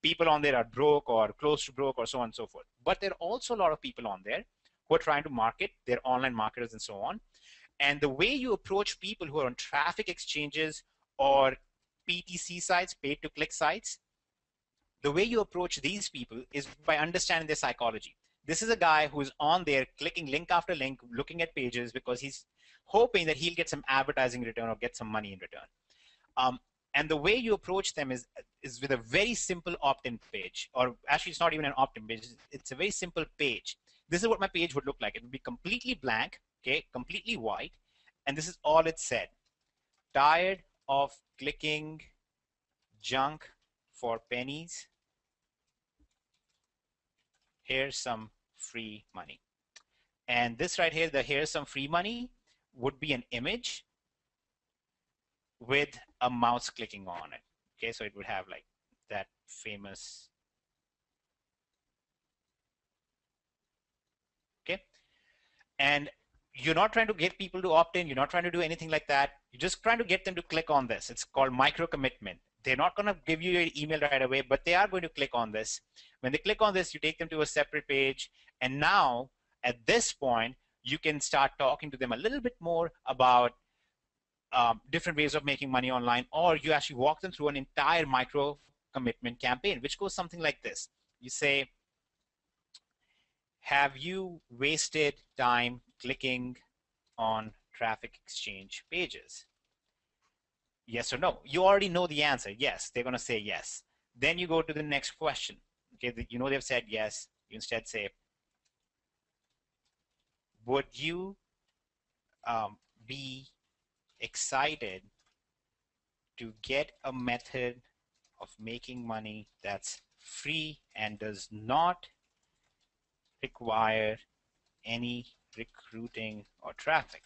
people on there are broke or close to broke or so on and so forth. But there are also a lot of people on there who are trying to market, they're online marketers and so on. And the way you approach people who are on traffic exchanges or PTC sites, pay to click sites, the way you approach these people is by understanding their psychology. This is a guy who's on there clicking link after link, looking at pages because he's hoping that he'll get some advertising return or get some money in return. And the way you approach them is with a very simple opt-in page, or actually it's not even an opt-in page, it's a very simple page. This is what my page would look like. It would be completely blank, okay, completely white, and this is all it said. Tired of clicking junk for pennies? Here's some free money. And this right here, the here's some free money, would be an image with a mouse clicking on it. Okay, so it would have like that famous. Okay, and you're not trying to get people to opt in. You're not trying to do anything like that. You're just trying to get them to click on this. It's called micro commitment. They're not going to give you your email right away, but they are going to click on this. When they click on this, you take them to a separate page. And now at this point, you can start talking to them a little bit more about different ways of making money online, or you actually walk them through an entire micro commitment campaign, which goes something like this. You say, have you wasted time clicking on traffic exchange pages? Yes or no? You already know the answer. Yes, they're going to say yes. Then you go to the next question. Okay, you know they've said yes. You instead say, would you be excited to get a method of making money that's free and does not require any recruiting or traffic?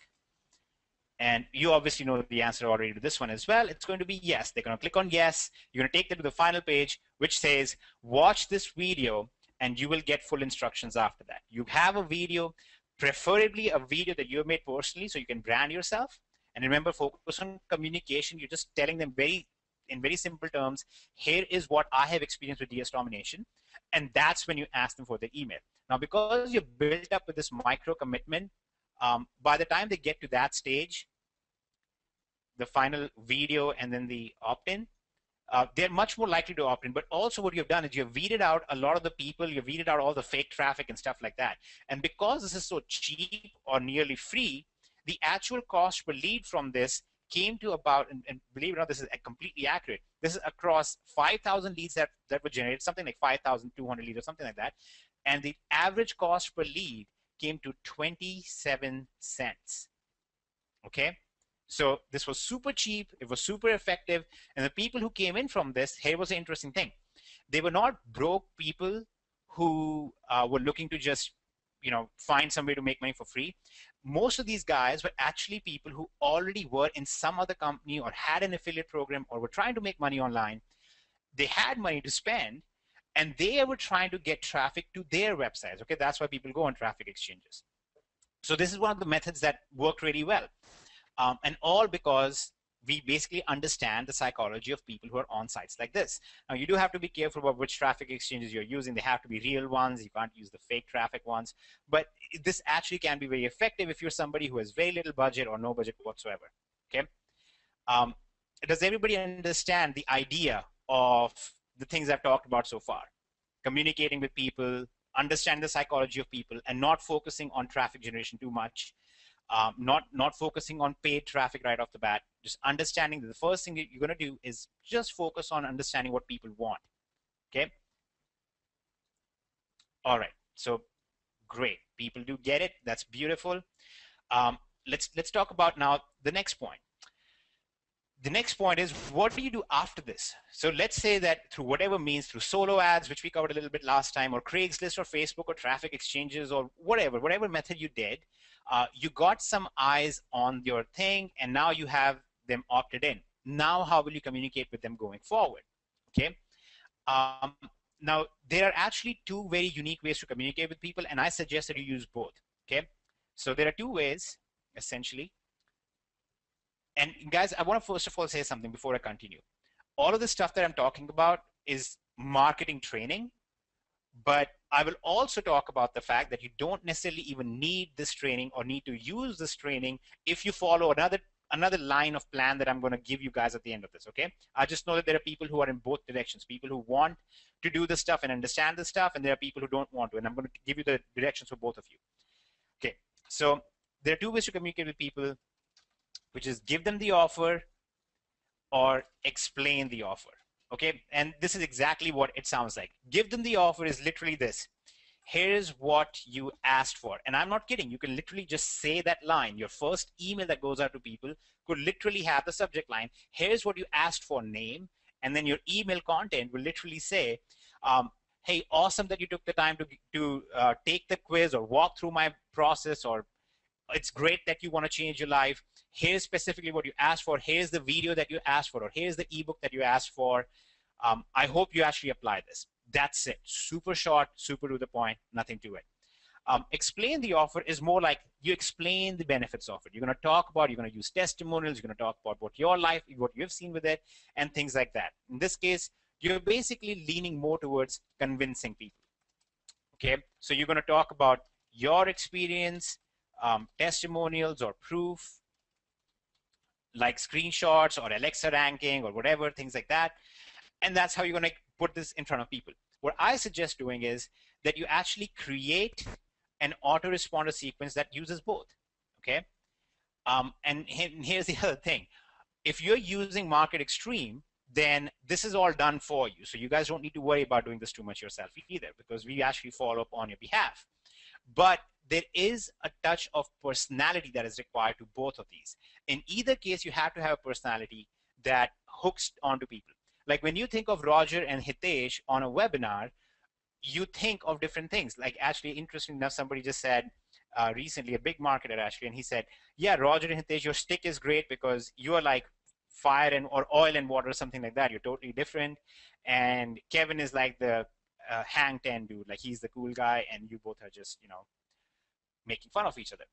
And you obviously know the answer already to this one as well. It's going to be yes. They're going to click on yes. You're going to take them to the final page, which says, watch this video and you will get full instructions after that. You have a video, preferably a video that you have made personally so you can brand yourself. And remember, focus on communication. You're just telling them in very simple terms, here is what I have experienced with DS Domination. And that's when you ask them for their email. Now, because you're built up with this micro commitment, by the time they get to that stage, the final video and then the opt-in, they're much more likely to opt in. But also what you've done is you've weeded out a lot of the people, you've weeded out all the fake traffic and stuff like that. And because this is so cheap or nearly free, the actual cost per lead from this came to about, and believe it or not, this is completely accurate. This is across 5,000 leads that were generated, something like 5,200 leads or something like that. And the average cost per lead came to 27 cents. Okay. So this was super cheap. It was super effective. And the people who came in from this, here was the interesting thing. They were not broke people who were looking to just, find some way to make money for free. Most of these guys were actually people who already were in some other company or had an affiliate program or were trying to make money online. They had money to spend, and they were trying to get traffic to their websites. Okay, that's why people go on traffic exchanges. So this is one of the methods that worked really well. And all because we basically understand the psychology of people who are on sites like this. Now, you do have to be careful about which traffic exchanges you're using. They have to be real ones. You can't use the fake traffic ones. But this actually can be very effective if you're somebody who has very little budget or no budget whatsoever. Okay. Does everybody understand the idea of the things I've talked about so far? Communicating with people, understand the psychology of people, and not focusing on traffic generation too much. Not focusing on paid traffic right off the bat, just understanding that the first thing that you're going to do is just focus on understanding what people want. Okay. All right. So great. People do get it. That's beautiful. Let's talk about now the next point. The next point is, what do you do after this? So let's say that through whatever means, through solo ads, which we covered a little bit last time, or Craigslist or Facebook or traffic exchanges or whatever method you did, you got some eyes on your thing, and now you have them opted in. Now, how will you communicate with them going forward? Okay. Now, there are actually two very unique ways to communicate with people, and I suggest that you use both. Okay. So there are two ways, essentially. And guys, I want to first of all say something before I continue. All of the stuff that I'm talking about is marketing training, but I will also talk about the fact that you don't necessarily even need this training or need to use this training if you follow another line of plan that I'm going to give you guys at the end of this. Okay. I just know that there are people who are in both directions, people who want to do this stuff and understand this stuff, and there are people who don't want to, and I'm going to give you the directions for both of you. Okay. So there are two ways to communicate with people, which is give them the offer or explain the offer. Okay, and this is exactly what it sounds like. Give them the offer is literally this. Here's what you asked for. And I'm not kidding. You can literally just say that line. Your first email that goes out to people could literally have the subject line, here's what you asked for, name. And then your email content will literally say, hey, awesome that you took the time to take the quiz or walk through my process, or it's great that you want to change your life. Here's specifically what you asked for. Here's the video that you asked for, or here's the ebook that you asked for. I hope you actually apply this. That's it. Super short, super to the point, nothing to it. Explain the offer is more like you explain the benefits of it. You're going to talk about, you're going to use testimonials, you're going to talk about what your life, what you've seen with it, and things like that. In this case, you're basically leaning more towards convincing people. Okay, so you're going to talk about your experience, testimonials or proof, like screenshots or Alexa ranking or whatever, things like that. And that's how you're going to put this in front of people. What I suggest doing is that you actually create an autoresponder sequence that uses both. Okay. And here's the other thing. If you're using Market Xtreme, then this is all done for you. So you guys don't need to worry about doing this too much yourself either, because we actually follow up on your behalf. But there is a touch of personality that is required to both of these. In either case, you have to have a personality that hooks onto people. Like when you think of Roger and Hitesh on a webinar, you think of different things. Like actually, interesting enough, somebody just said recently, a big marketer actually, and he said, yeah, Roger and Hitesh, your stick is great because you are like fire and or oil and water or something like that. You're totally different. And Kevin is like the hang 10 dude, like he's the cool guy, and you both are just, you know, making fun of each other.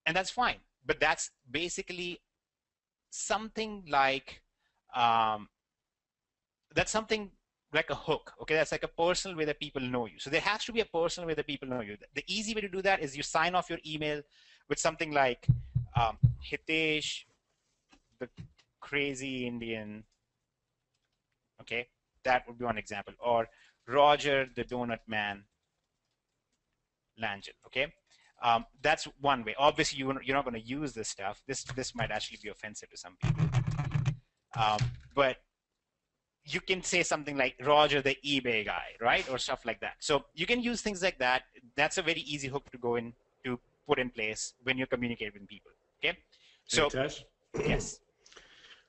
And that's fine. But that's basically something like that's something like a hook. Okay, that's like a personal way that people know you. So there has to be a personal way that people know you. The easy way to do that is you sign off your email with something like Hitesh, the crazy Indian. Okay, that would be one example. Or Roger, the donut man, Langell. Okay, That's one way. Obviously, you're not going to use this stuff. This might actually be offensive to some people. But you can say something like Roger the eBay guy, right? Or stuff like that. So you can use things like that. That's a very easy hook to go in to put in place when you communicate with people. Okay. Hey, So Tesh. yes.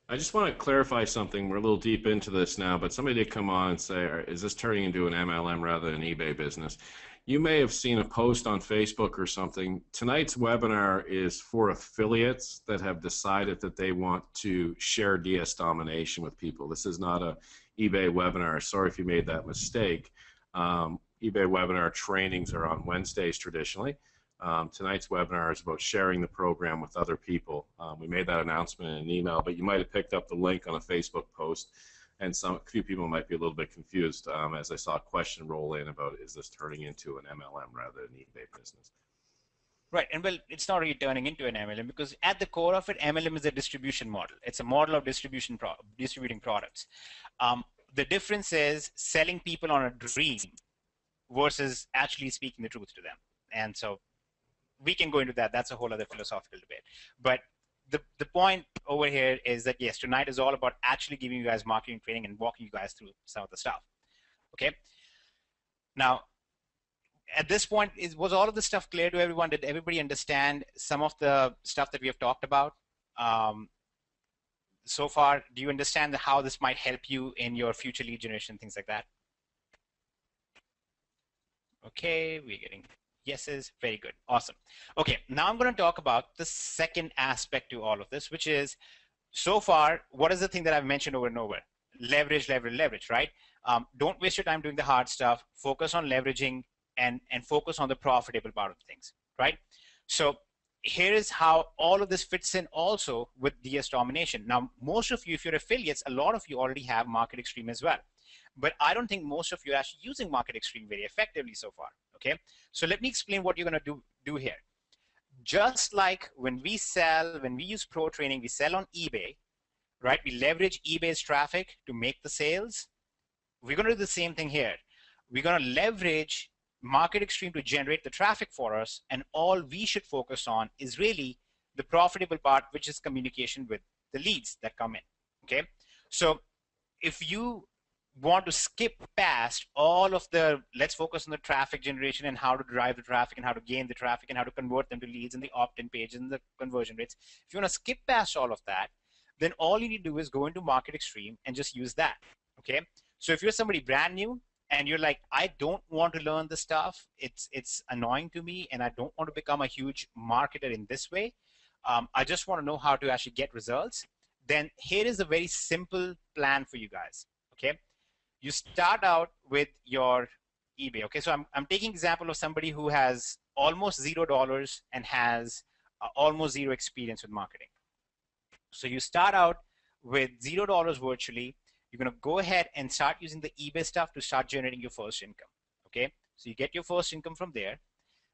I just want to clarify something. We're a little deep into this now, but somebody did come on and say, is this turning into an MLM rather than an eBay business? You may have seen a post on Facebook or something. Tonight's webinar is for affiliates that have decided that they want to share DS domination with people. This is not a eBay webinar. Sorry if you made that mistake. eBay webinar trainings are on Wednesdays traditionally. Tonight's webinar is about sharing the program with other people. We made that announcement in an email, but you might have picked up the link on a Facebook post, and a few people might be a little bit confused as I saw a question roll in about, is this turning into an MLM rather than eBay business? Right, and well, it's not really turning into an MLM because at the core of it, MLM is a distribution model. It's a model of distributing products. The difference is selling people on a dream versus actually speaking the truth to them. And so we can go into that. That's a whole other philosophical debate. But the point over here is that, yes, tonight is all about actually giving you guys marketing training and walking you guys through some of the stuff. Okay. Now, at this point, was all of this stuff clear to everyone? Did everybody understand some of the stuff that we have talked about so far? Do you understand how this might help you in your future lead generation, things like that? Okay, we're getting yeses. Very good. Awesome. Okay, now I'm going to talk about the second aspect to all of this, which is, so far, what is the thing that I've mentioned over and over? Leverage, leverage, leverage, right? Don't waste your time doing the hard stuff. Focus on leveraging and focus on the profitable part of things, right? So here is how all of this fits in also with DS domination. Now, most of you, if you're affiliates, a lot of you already have Market Xtreme as well. But I don't think most of you are actually using Market Xtreme very effectively so far, okay? So let me explain what you're going to do here. Just like when we use pro training, we sell on eBay, right? We leverage eBay's traffic to make the sales. We're going to do the same thing here. We're going to leverage Market Xtreme to generate the traffic for us, and all we should focus on is really the profitable part, which is communication with the leads that come in, okay? So if you want to skip past all of the, let's focus on the traffic generation and how to drive the traffic and how to gain the traffic and how to convert them to leads and the opt-in pages and the conversion rates. If you want to skip past all of that, then all you need to do is go into Market Xtreme and just use that, okay? So if you're somebody brand new and you're like, I don't want to learn the stuff, it's annoying to me and I don't want to become a huge marketer in this way, I just want to know how to actually get results, then here is a very simple plan for you guys, okay? You start out with your eBay. Okay, so I'm taking example of somebody who has almost $0 and has almost zero experience with marketing. So you start out with $0 virtually. You're going to go ahead and start using the eBay stuff to start generating your first income. Okay, so you get your first income from there.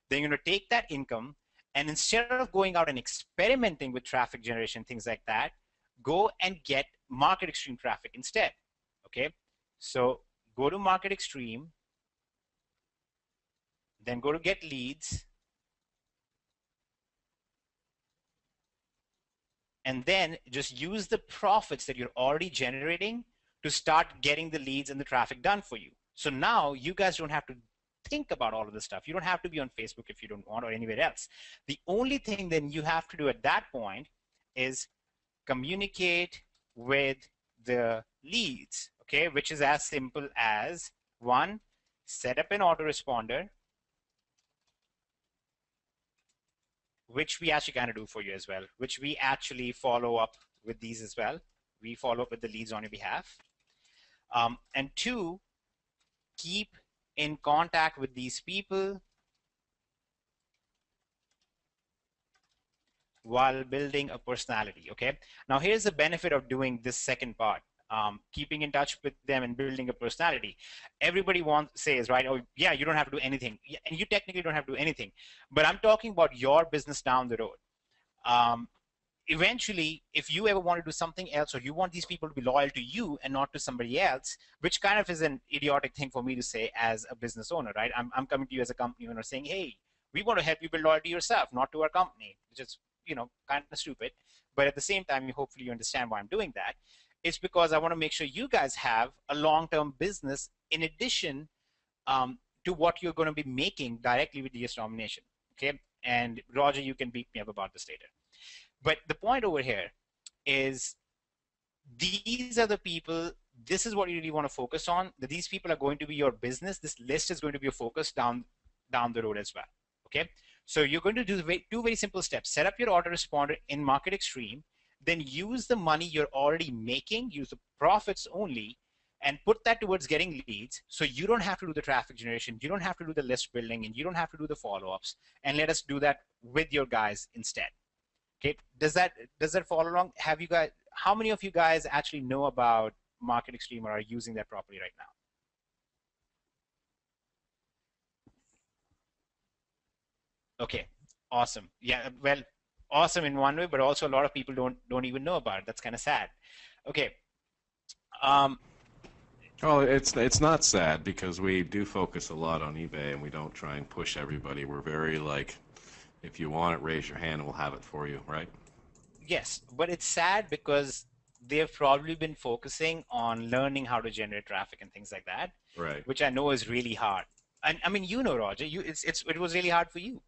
Then you're going to take that income, and instead of going out and experimenting with traffic generation, things like that, go and get Market Xtreme traffic instead. Okay. So go to Market Xtreme, then go to get leads, and then just use the profits that you're already generating to start getting the leads and the traffic done for you. So now you guys don't have to think about all of this stuff. You don't have to be on Facebook if you don't want, or anywhere else. The only thing then you have to do at that point is communicate with the leads. Okay, which is as simple as, one, set up an autoresponder, which we actually kind of do for you as well, which we actually follow up with these as well. We follow up with the leads on your behalf. And two, keep in contact with these people while building a personality, okay? Now here's the benefit of doing this second part. Keeping in touch with them and building a personality. Everybody says, right, oh yeah, you don't have to do anything. Yeah, and you technically don't have to do anything. But I'm talking about your business down the road. Eventually, if you ever want to do something else, or you want these people to be loyal to you and not to somebody else, which kind of is an idiotic thing for me to say as a business owner, right? I'm coming to you as a company owner saying, hey, We want to help you build loyalty yourself, not to our company, which is, you know, kind of stupid. But at the same time, hopefully you understand why I'm doing that. It's because I want to make sure you guys have a long-term business in addition to what you're going to be making directly with DS Domination. Okay, and Roger, you can beat me up about this later. But the point over here is these are the people, this is what you really want to focus on, that these people are going to be your business. This list is going to be your focus down the road as well. Okay, so you're going to do two very simple steps. Set up your autoresponder in Market Xtreme, then use the money you're already making, use the profits only, and put that towards getting leads, so you don't have to do the traffic generation, you don't have to do the list building, and you don't have to do the follow-ups, and let us do that with your guys instead. Okay, does that follow along? Have you guys, how many of you guys actually know about Market Xtreme or are using that properly right now? Okay, awesome. Yeah, well, awesome in one way, but also a lot of people don't even know about it. That's kind of sad. Okay. Um, Oh, it's not sad because we do focus a lot on eBay and we don't try and push everybody. We're very like, if you want it, raise your hand and we'll have it for you, right? yes, but it's sad because they've probably been focusing on learning how to generate traffic and things like that, Right. which I know is really hard. And I mean, you know, Roger, it was really hard for you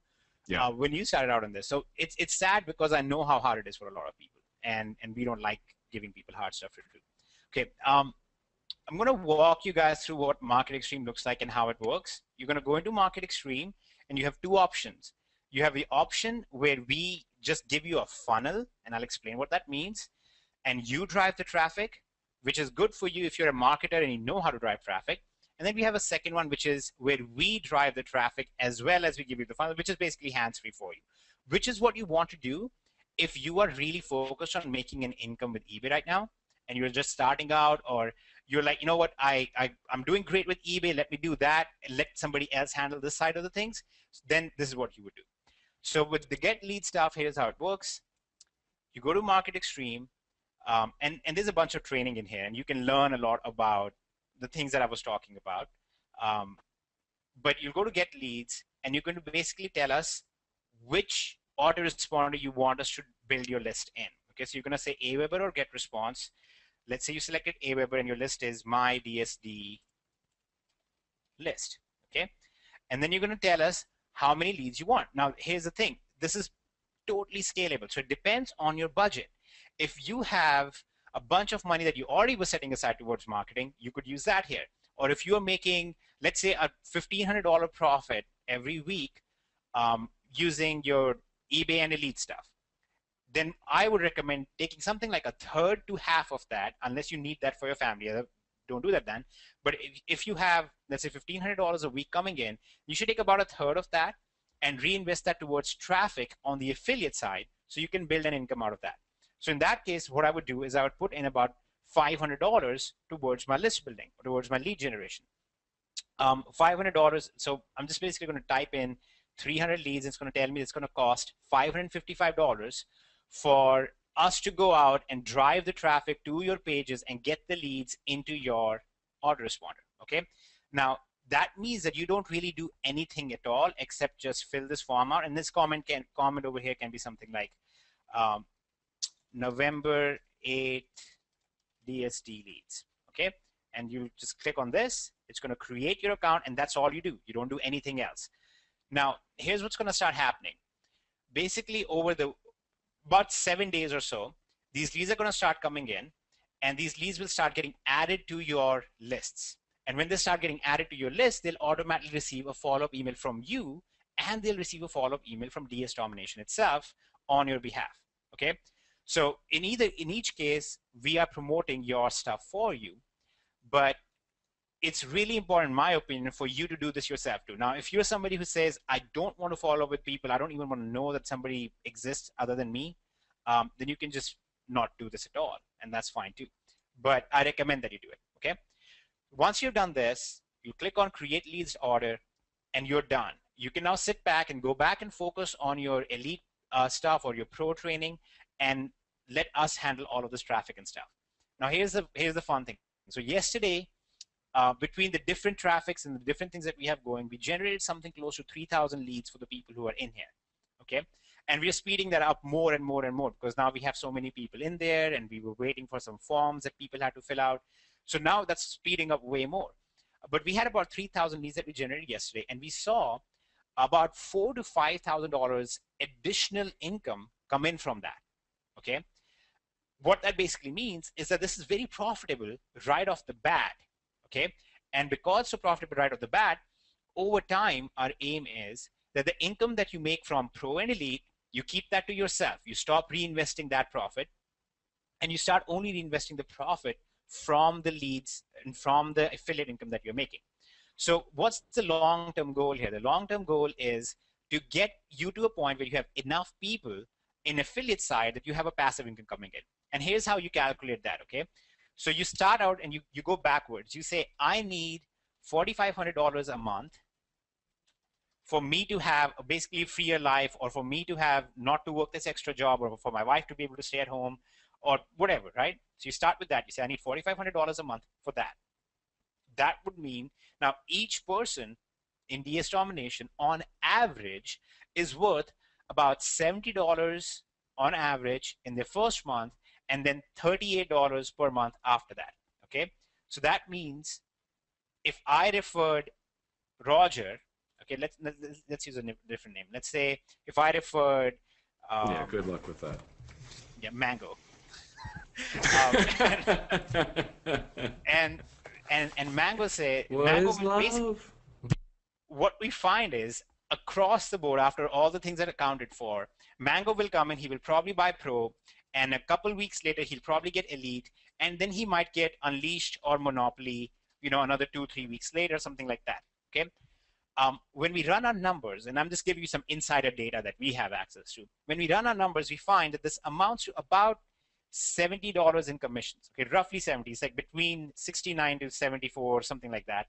Yeah. when you started out on this. So it's sad because I know how hard it is for a lot of people, and we don't like giving people hard stuff to do. Okay, I'm going to walk you guys through what Market Xtreme looks like and how it works. You're going to go into Market Xtreme, and you have two options. You have the option where we just give you a funnel, and I'll explain what that means, and you drive the traffic, which is good for you if you're a marketer and you know how to drive traffic. And then we have a second one, which is where we drive the traffic as well as we give you the funnel, which is basically hands-free for you, which is what you want to do if you are really focused on making an income with eBay right now, and you're just starting out, or you're like, you know what, I'm doing great with eBay, let me do that, and let somebody else handle this side of the things, then this is what you would do. So with the get lead stuff, here's how it works. You go to Market Xtreme, and there's a bunch of training in here, and you can learn a lot about the things that I was talking about. Um, but you'll go to get leads, and you're going to basically tell us which autoresponder you want us to build your list in. Okay, so you're going to say Aweber or get response. Let's say you selected Aweber and your list is my DSD list. Okay, and then you're going to tell us how many leads you want. Now, here's the thing. This is totally scalable. So it depends on your budget. If you have a bunch of money that you already were setting aside towards marketing, you could use that here. Or if you are making, let's say, a $1,500 profit every week using your eBay and Elite stuff, then I would recommend taking something like a third to half of that, unless you need that for your family. Don't do that then. But if you have, let's say, $1,500 a week coming in, you should take about a third of that and reinvest that towards traffic on the affiliate side so you can build an income out of that. So in that case, what I would do is I would put in about $500 towards my list building, or towards my lead generation. $500, so I'm just basically going to type in 300 leads. It's going to tell me it's going to cost $555 for us to go out and drive the traffic to your pages and get the leads into your autoresponder. Okay, now that means that you don't really do anything at all except just fill this form out, and this comment over here can be something like November 8th DSD leads. Okay, and you just click on this. It's going to create your account, and that's all you do. You don't do anything else. Now here's what's going to start happening. Basically, over about 7 days or so, these leads are going to start coming in, and these leads will start getting added to your lists. And when they start getting added to your list, they'll automatically receive a follow-up email from you, and they'll receive a follow-up email from DS Domination itself on your behalf. Okay, so in each case, we are promoting your stuff for you, but it's really important, in my opinion, for you to do this yourself too. Now, if you're somebody who says, I don't want to follow up with people, I don't even want to know that somebody exists other than me, then you can just not do this at all, and that's fine too. But I recommend that you do it, okay? Once you've done this, you click on Create Leads Order, and you're done. You can now sit back and go back and focus on your elite stuff or your pro training, and let us handle all of this traffic and stuff. Now, here's the fun thing. So yesterday, between the different traffics and the different things that we have going, we generated something close to 3,000 leads for the people who are in here. Okay, and we're speeding that up more and more and more because now we have so many people in there, and we were waiting for some forms that people had to fill out. So now that's speeding up way more. But we had about 3,000 leads that we generated yesterday, and we saw about $4,000 to $5,000 additional income come in from that. Okay, what that basically means is that this is very profitable right off the bat. Okay, and because it's so profitable right off the bat, over time, our aim is that the income that you make from Pro and Elite, you keep that to yourself. You stop reinvesting that profit, and you start only reinvesting the profit from the leads and from the affiliate income that you're making. So what's the long-term goal here? The long-term goal is to get you to a point where you have enough people in affiliate side that you have a passive income coming in. And here's how you calculate that, okay? So you start out and you go backwards. You say, I need $4,500 a month for me to have a basically freer life, or for me to have not to work this extra job, or for my wife to be able to stay at home, or whatever, right? So you start with that. You say, I need $4,500 a month for that. That would mean now each person in DS Domination on average is worth about $70 on average in their first month, and then $38 per month after that. Okay, so that means if I referred Roger, okay, let's use a different name. Let's say if I referred yeah, good luck with that. Yeah, Mango. And Mango say, what Mango is love? What we find is across the board, after all the things that are accounted for, Mango will come and he will probably buy Pro, and a couple weeks later he'll probably get Elite, and then he might get Unleashed or Monopoly, you know, another 2-3 weeks later, something like that. Okay. When we run our numbers, and I'm just giving you some insider data that we have access to, when we run our numbers, we find that this amounts to about $70 in commissions. Okay, roughly 70. It's like between 69 to 74, something like that,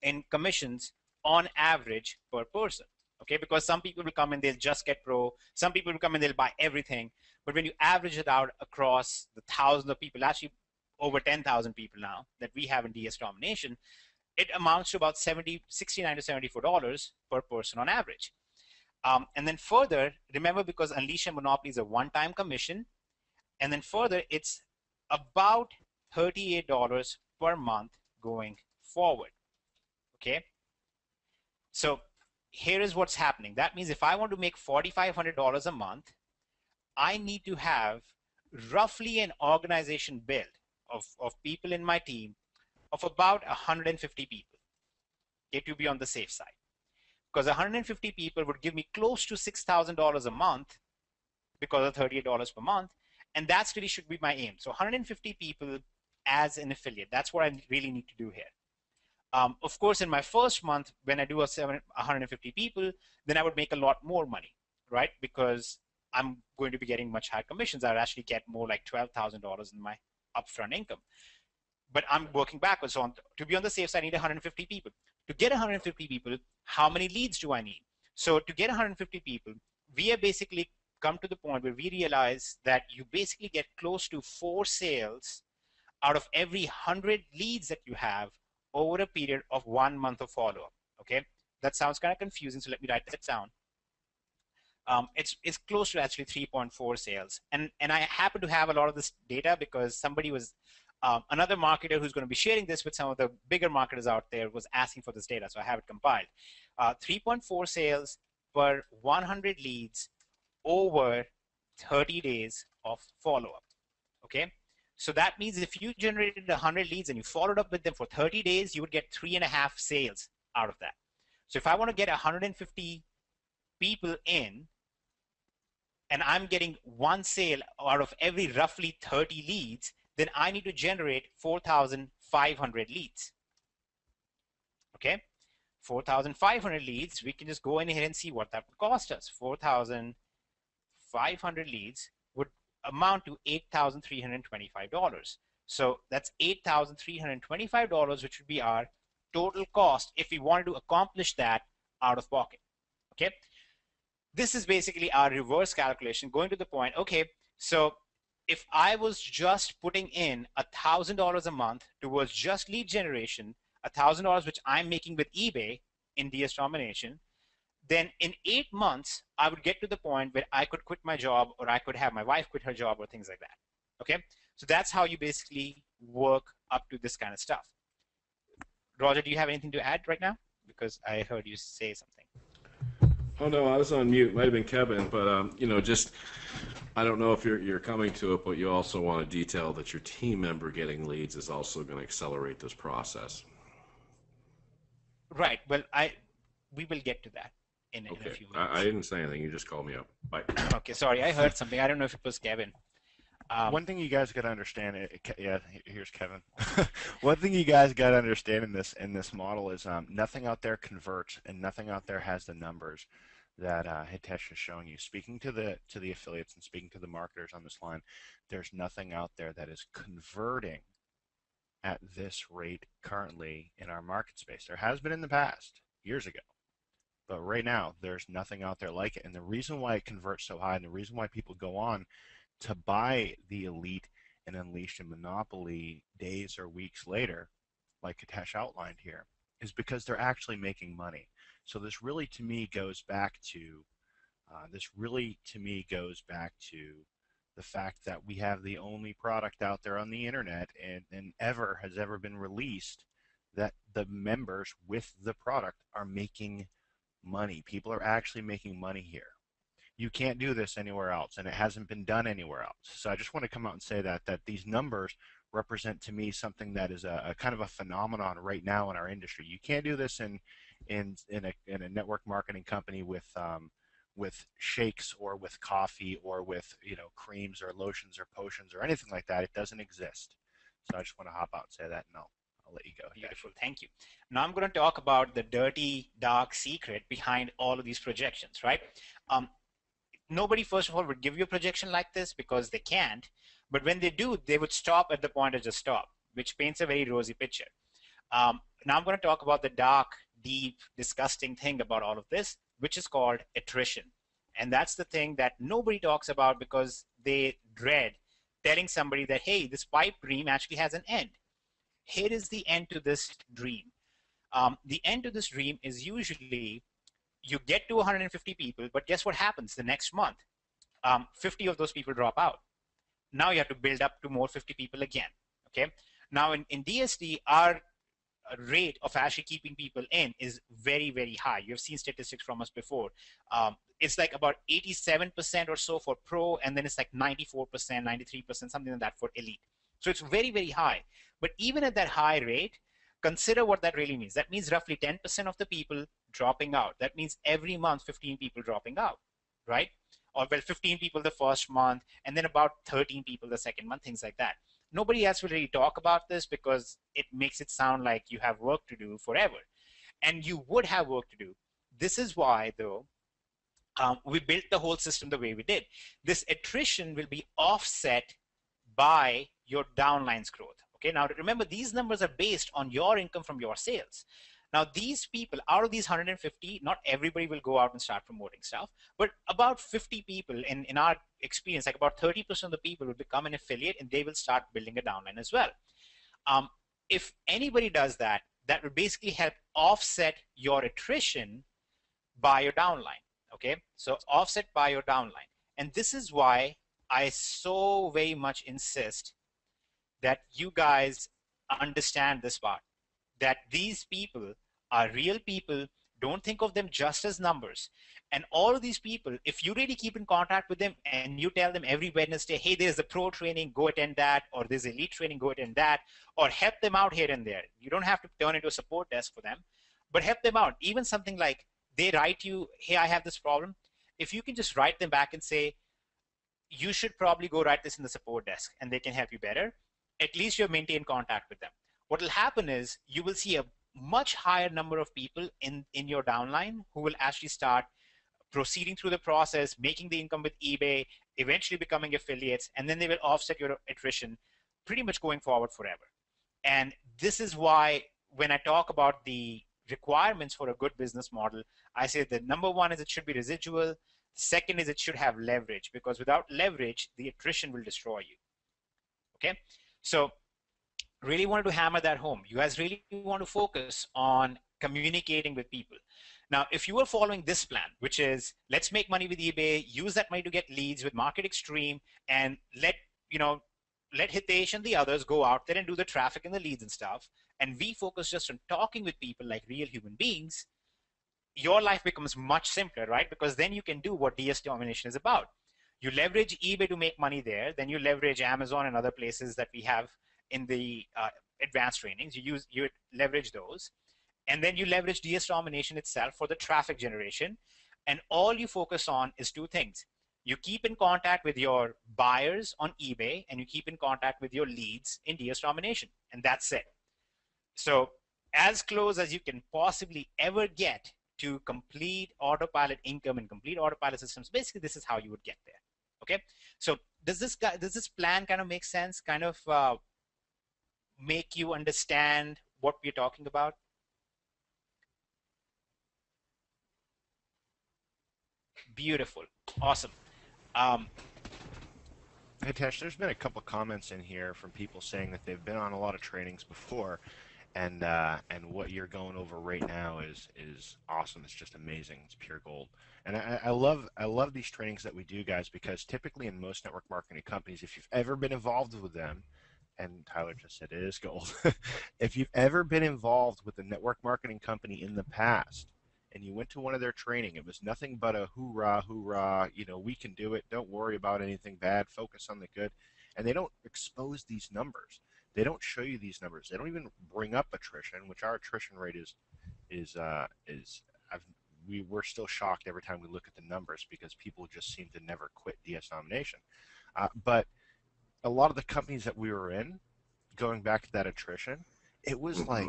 in commissions on average per person. Okay, because some people will come and they'll just get Pro, some people will come and they'll buy everything. But when you average it out across the thousands of people, actually over 10,000 people now that we have in DS Domination, it amounts to about 69 to $74 per person on average. And then further, remember, because Unleash and Monopoly is a one-time commission, and then further, it's about $38 per month going forward. Okay, so here is what's happening. That means if I want to make $4,500 a month, I need to have roughly an organization build of people in my team of about 150 people, okay, to be on the safe side. Because 150 people would give me close to $6,000 a month because of $38 per month, and that really should be my aim. So 150 people as an affiliate, that's what I really need to do here. Of course, in my first month, when I do 150 people, then I would make a lot more money, right? Because I'm going to be getting much higher commissions. I would actually get more like $12,000 in my upfront income. But I'm working backwards. So to be on the safe side, I need 150 people. To get 150 people, how many leads do I need? So to get 150 people, we have basically come to the point where we realize that you basically get close to 4 sales out of every 100 leads that you have over a period of 1 month of follow-up. Okay, that sounds kind of confusing, so let me write that down. It's close to actually 3.4 sales, and I happen to have a lot of this data because somebody was another marketer who's going to be sharing this with some of the bigger marketers out there was asking for this data, so I have it compiled. 3.4 sales per 100 leads over 30 days of follow-up. Okay, so that means if you generated 100 leads and you followed up with them for 30 days, you would get 3.5 sales out of that. So if I want to get 150 people in, and I'm getting 1 sale out of every roughly 30 leads, then I need to generate 4,500 leads. Okay, 4,500 leads, we can just go in here and see what that would cost us. 4,500 leads would amount to $8,325. So that's $8,325, which would be our total cost if we wanted to accomplish that out of pocket. Okay, this is basically our reverse calculation, going to the point, okay, so if I was just putting in $1,000 a month towards just lead generation, $1,000 which I'm making with eBay in DS Domination, then in 8 months, I would get to the point where I could quit my job, or I could have my wife quit her job, or things like that. Okay, so that's how you basically work up to this kind of stuff. Roger, do you have anything to add right now? Because I heard you say something. Oh no, I was on mute. Might have been Kevin, but just I don't know if you're coming to it, but you also want to detail that your team member getting leads is also going to accelerate this process. Right. Well, we will get to that in a Okay, few I minutes. didn't say anything. You just called me up. Bye. Okay, sorry, I heard something. I don't know if it was Kevin. One thing you guys got to understand, yeah, here's Kevin. One thing you guys got to understand in this model is nothing out there converts, and nothing out there has the numbers that Hitesh is showing you. Speaking to the affiliates and speaking to the marketers on this line, there's nothing out there that is converting at this rate currently in our market space. There has been in the past, years ago. But right now, there's nothing out there like it. And the reason why it converts so high, and the reason why people go on to buy the Elite and Unleashed and Monopoly days or weeks later, like Hitesh outlined here, is because they're actually making money. So this really, to me, goes back to the fact that we have the only product out there on the internet and ever has ever been released that the members with the product are making money. People are actually making money here. You can't do this anywhere else, and it hasn't been done anywhere else. So I just want to come out and say that these numbers represent to me something that is a kind of a phenomenon right now in our industry. You can't do this in a network marketing company with shakes or with coffee or with creams or lotions or potions or anything like that. It doesn't exist. So I just want to hop out and say that, and I'll let you go. Beautiful, thank you. Now I'm going to talk about the dirty, dark secret behind all of these projections, right? Nobody, first of all, would give you a projection like this because they can't. But when they do, they would stop at the point of just stop, which paints a very rosy picture. Now I'm going to talk about the dark, deep, disgusting thing about all of this, which is called attrition. And that's the thing that nobody talks about because they dread telling somebody that, hey, this pipe dream actually has an end. Here is the end to this dream. The end to this dream is usually you get to 150 people, but guess what happens the next month? 50 of those people drop out. Now you have to build up to more 50 people again. Okay. Now in DSD, our rate of actually keeping people in is very, very high. You've seen statistics from us before. It's like about 87% or so for pro, and then it's like 94%, 93%, something like that for elite. So it's very, very high. But even at that high rate, consider what that really means. That means roughly 10% of the people dropping out. That means every month 15 people dropping out, right? Or well, 15 people the first month, and then about 13 people the second month, things like that. Nobody else will really talk about this because it makes it sound like you have work to do forever. And you would have work to do. This is why, though, we built the whole system the way we did. This attrition will be offset by your downline's growth. Okay, now remember, these numbers are based on your income from your sales. Now, these people, out of these 150, not everybody will go out and start promoting stuff, but about 50 people, in our experience, like about 30% of the people will become an affiliate and they will start building a downline as well. If anybody does that, that will basically help offset your attrition by your downline. Okay, so offset by your downline. And this is why I so very much insist that you guys understand this part, that these people are real people. Don't think of them just as numbers. And all of these people, if you really keep in contact with them and you tell them every Wednesday, hey, there's a pro training, go attend that, or there's elite training, go attend that, or help them out here and there. You don't have to turn into a support desk for them, but help them out. Even something like they write you, hey, I have this problem. If you can just write them back and say, you should probably go write this in the support desk and they can help you better. At least you've maintained contact with them. What will happen is you will see a much higher number of people in your downline who will actually start proceeding through the process, making the income with eBay, eventually becoming affiliates, and then they will offset your attrition pretty much going forward forever. And this is why when I talk about the requirements for a good business model, I say that number one is it should be residual. Second is it should have leverage, because without leverage, the attrition will destroy you. Okay, so really wanted to hammer that home. You guys really want to focus on communicating with people. Now, if you were following this plan, which is let's make money with eBay, use that money to get leads with Market Xtreme, and let Hitesh and the others go out there and do the traffic and the leads and stuff, and we focus just on talking with people like real human beings, your life becomes much simpler, right? Because then you can do what DS Domination is about. You leverage eBay to make money there, then you leverage Amazon and other places that we have in the advanced trainings. You leverage those, and then you leverage DS Domination itself for the traffic generation, and all you focus on is two things. You keep in contact with your buyers on eBay, and you keep in contact with your leads in DS Domination, and that's it. So as close as you can possibly ever get to complete autopilot income and complete autopilot systems, basically this is how you would get there. Okay, so does this plan kind of make sense? Kind of make you understand what we're talking about? Beautiful, awesome. Hey Tesh, there's been a couple comments in here from people saying that they've been on a lot of trainings before, and what you're going over right now is awesome. It's just amazing. It's pure gold. And I love these trainings that we do, guys, because typically in most network marketing companies, if you've ever been involved with them, and Tyler just said it is gold, if you've ever been involved with a network marketing company in the past, and you went to one of their training, it was nothing but a hoorah, hoorah, we can do it, don't worry about anything bad, focus on the good, and they don't expose these numbers. They don't show you these numbers. They don't even bring up attrition, which our attrition rate we're still shocked every time we look at the numbers because people just seem to never quit DS Domination. But a lot of the companies that we were in, going back to that attrition, it was like,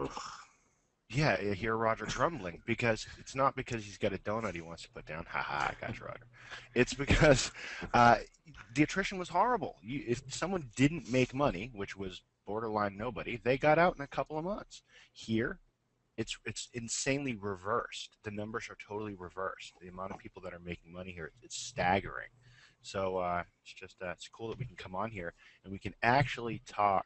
yeah, I hear Roger grumbling because it's not because he's got a donut he wants to put down. Haha, I got you, Roger. It's because the attrition was horrible. If someone didn't make money, which was borderline nobody, they got out in a couple of months. Here, it's insanely reversed. The numbers are totally reversed. The amount of people that are making money here, it's staggering. So it's cool that we can come on here and we can actually talk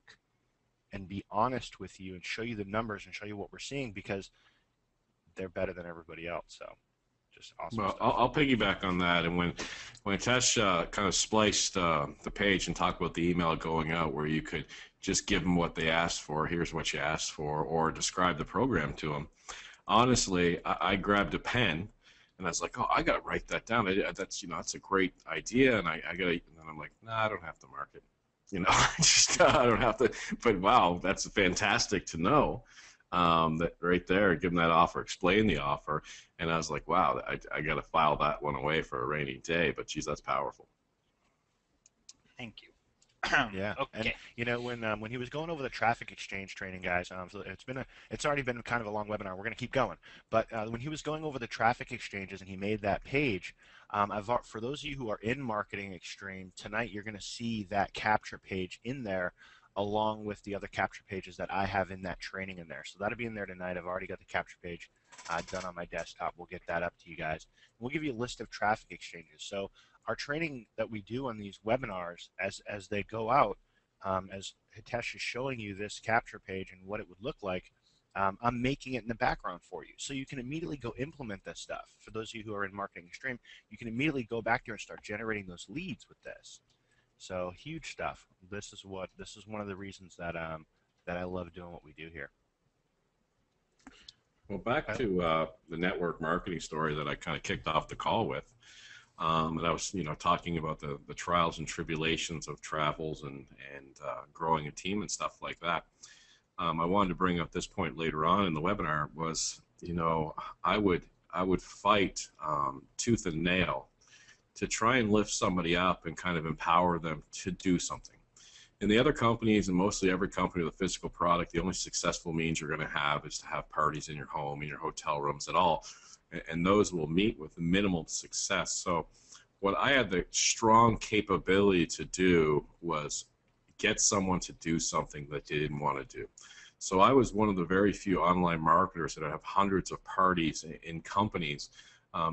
and be honest with you and show you the numbers and show you what we're seeing because they're better than everybody else. So just awesome well, stuff. I'll piggyback on that. And when Tesh kind of spliced the page and talked about the email going out where you could just give them what they asked for, here's what you asked for, or describe the program to them. Honestly, I grabbed a pen and I was like, oh, I got to write that down. That's a great idea. And I got to, and then I'm like, nah, I don't have to mark it. I don't have to, but wow, that's fantastic to know that right there, give them that offer, explain the offer. And I was like, wow, I got to file that one away for a rainy day, but geez, that's powerful. Thank you. Yeah. Okay. And when he was going over the traffic exchange training, guys, so it's already been kind of a long webinar. We're going to keep going. But when he was going over the traffic exchanges and he made that page, for those of you who are in Marketing Xtreme, tonight you're going to see that capture page in there along with the other capture pages that I have in that training in there. So that'll be in there tonight. I've already got the capture page done on my desktop. We'll get that up to you guys. We'll give you a list of traffic exchanges. So our training that we do on these webinars as they go out, as Hitesh is showing you this capture page and what it would look like, I'm making it in the background for you. So you can immediately go implement this stuff. For those of you who are in Marketing Xtreme, you can immediately go back there and start generating those leads with this. So huge stuff. This is one of the reasons that I love doing what we do here. Well, back to the network marketing story that I kind of kicked off the call with. And I was, talking about the trials and tribulations of travels and growing a team and stuff like that. I wanted to bring up this point later on in the webinar was, I would fight tooth and nail to try and lift somebody up and kind of empower them to do something. In the other companies, and mostly every company with a physical product, the only successful means you're going to have is to have parties in your home, in your hotel rooms at all. And those will meet with minimal success. So what I had the strong capability to do was get someone to do something that they didn't want to do. So I was one of the very few online marketers that have hundreds of parties in companies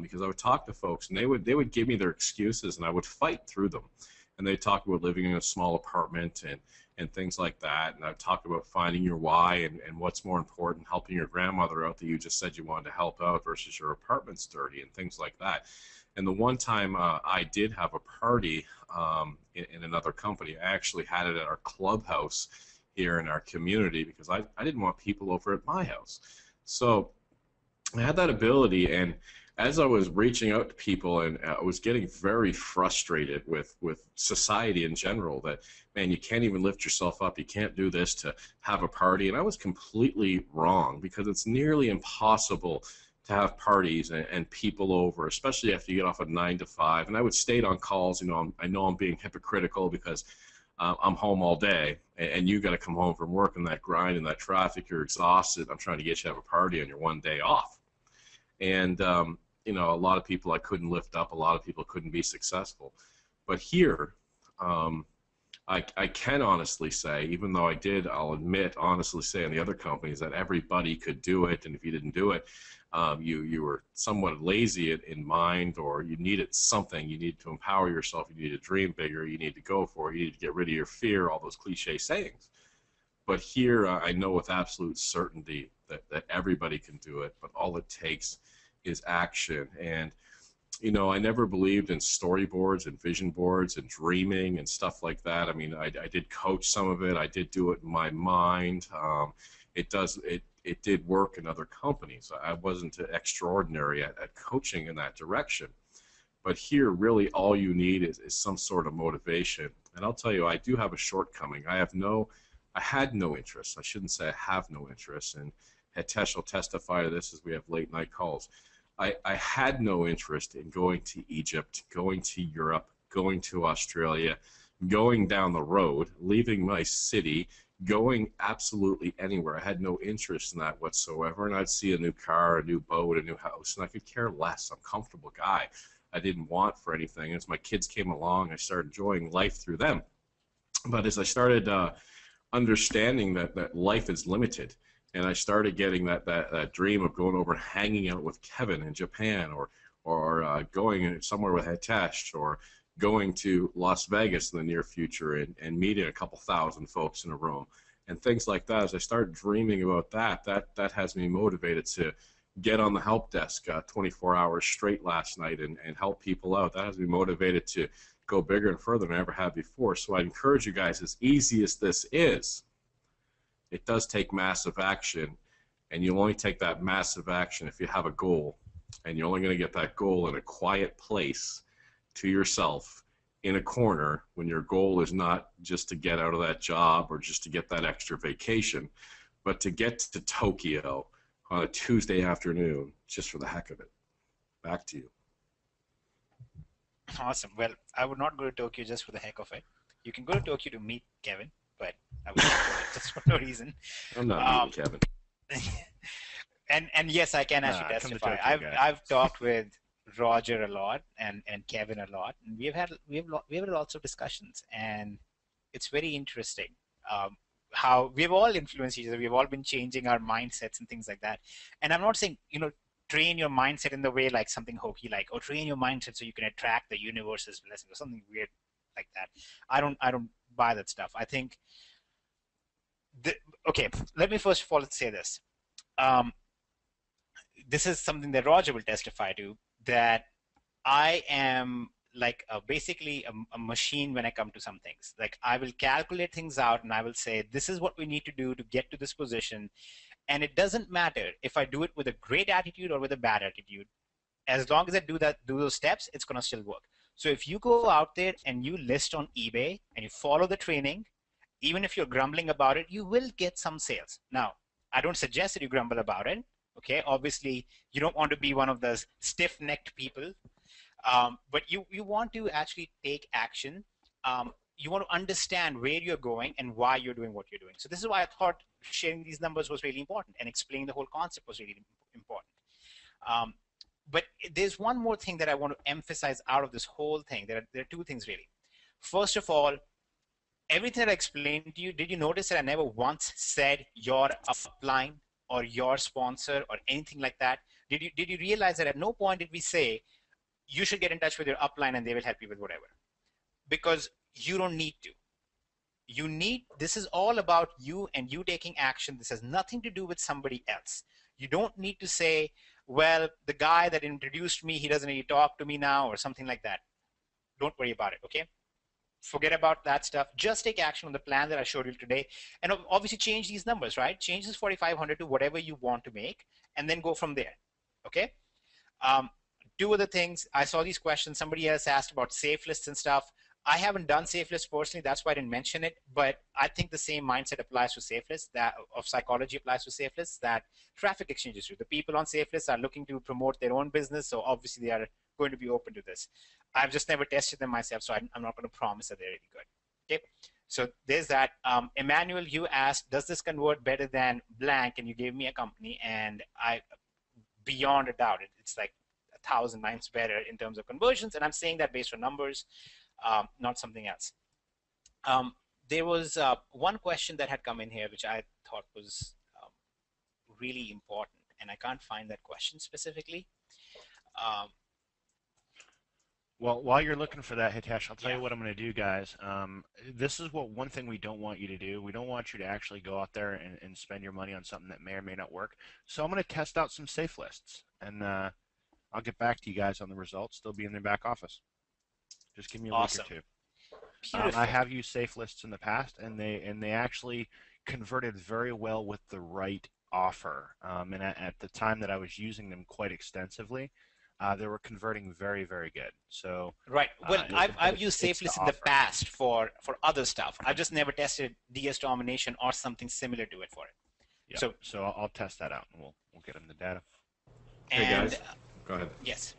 because I would talk to folks and they would give me their excuses and I would fight through them. And they talk about living in a small apartment and things like that. And I've talked about finding your why and what's more important, helping your grandmother out that you just said you wanted to help out versus your apartment's dirty and things like that. And the one time I did have a party in another company, I actually had it at our clubhouse here in our community because I didn't want people over at my house. So I had that ability, and as I was reaching out to people, and I was getting very frustrated with society in general, that, man, you can't even lift yourself up, you can't do this to have a party, and I was completely wrong because it's nearly impossible to have parties and people over, especially after you get off at 9 to 5, and I would stay on calls. I know I'm being hypocritical because I'm home all day, and you got to come home from work and that grind and that traffic, you're exhausted. I'm trying to get you to have a party on your one day off. And a lot of people I couldn't lift up, a lot of people couldn't be successful. But here, I can honestly say, even though I'll admit, honestly say in the other companies that everybody could do it, and if you didn't do it, you were somewhat lazy in mind, or you needed something. You needed to empower yourself. You need to dream bigger. You need to go for it. You need to get rid of your fear, all those cliche sayings. But here, I know with absolute certainty that everybody can do it, but all it takes is action. And I never believed in storyboards and vision boards and dreaming and stuff like that. I mean, I did coach some of it. I did do it in my mind. It did work in other companies. I wasn't extraordinary at coaching in that direction. But here, really, all you need is some sort of motivation. And I'll tell you, I do have a shortcoming. I had no interest. I shouldn't say I have no interest. And Hitesh will testify to this as we have late night calls. I had no interest in going to Egypt, going to Europe, going to Australia, going down the road, leaving my city, going absolutely anywhere. I had no interest in that whatsoever. And I'd see a new car, a new boat, a new house, and I could care less. I'm a comfortable guy. I didn't want for anything. As my kids came along, I started enjoying life through them. But as I started understanding that life is limited, and I started getting that dream of going over and hanging out with Kevin in Japan, or going somewhere with Hitesh, or going to Las Vegas in the near future and meeting a couple thousand folks in a room and things like that. As I started dreaming about that has me motivated to get on the help desk 24 hours straight last night and help people out. That has me motivated to go bigger and further than I ever have before. So I encourage you guys, as easy as this is, it does take massive action, and you'll only take that massive action if you have a goal, and you're only going to get that goal in a quiet place to yourself in a corner when your goal is not just to get out of that job or just to get that extra vacation, but to get to Tokyo on a Tuesday afternoon just for the heck of it. Back to you. Awesome. Well, I would not go to Tokyo just for the heck of it. You can go to Tokyo to meet Kevin, but I would not go just for no reason. I'm not meeting Kevin. And yes, I can actually testify. I've talked with Roger a lot and Kevin a lot, and we have had lots of discussions, and it's very interesting how we've all influenced each other. We've all been changing our mindsets and things like that. And I'm not saying train your mindset in the way like something hokey, like, or train your mindset so you can attract the universe's blessing or something weird like that. I don't buy that stuff. I think okay, let me first of all say this. This is something that Roger will testify to, that I am like basically a machine when I come to some things. Like, I will calculate things out and I will say, this is what we need to do to get to this position. And it doesn't matter if I do it with a great attitude or with a bad attitude. As long as I do those steps, it's going to still work. So if you go out there and you list on eBay and you follow the training, even if you're grumbling about it, you will get some sales. Now, I don't suggest that you grumble about it. Okay, obviously, you don't want to be one of those stiff-necked people, but you want to actually take action. You want to understand where you're going and why you're doing what you're doing. So this is why I thought sharing these numbers was really important, and explaining the whole concept was really important. But there's one more thing that I want to emphasize out of this whole thing. There are two things, really. First of all, everything that I explained to you, did you notice that I never once said your upline or your sponsor or anything like that? Did you realize that at no point did we say you should get in touch with your upline and they will help you with whatever? Because you don't need to. This is all about you and you taking action. This has nothing to do with somebody else. You don't need to say, well, the guy that introduced me, he doesn't need to talk to me now or something like that. Don't worry about it, okay? Forget about that stuff. Just take action on the plan that I showed you today. And obviously change these numbers, right? Change this 4,500 to whatever you want to make and then go from there, okay? Do other things. I saw these questions. Somebody else asked about safe lists and stuff. I haven't done safe lists personally. That's why I didn't mention it. But I think the same mindset applies to safe lists, that of psychology applies to safe lists, that traffic exchanges do. The people on safe lists are looking to promote their own business. So obviously they are going to be open to this. I've just never tested them myself, so I'm not going to promise that they're really good. Okay. So there's that. Emmanuel, you asked, does this convert better than blank? And you gave me a company, and beyond a doubt, it's like 1,000 times better in terms of conversions. And I'm saying that based on numbers. Not something else. There was one question that had come in here, which I thought was really important, and I can't find that question specifically. Well, while you're looking for that, Hitesh, I'll tell you what I'm going to do, guys. This is one thing we don't want you to do. We don't want you to actually go out there and spend your money on something that may or may not work. So I'm going to test out some safe lists, and I'll get back to you guys on the results. They'll be in their back office. Just give me a week or two. I have used safe lists in the past, and they actually converted very well with the right offer. And at the time that I was using them quite extensively, they were converting very, very good. So right. Well, I've used safe lists in the past for other stuff. I've just never tested DS Domination or something similar to it for it. Yeah. So I'll test that out, and we'll get them the data. Hey guys, go ahead. Yes.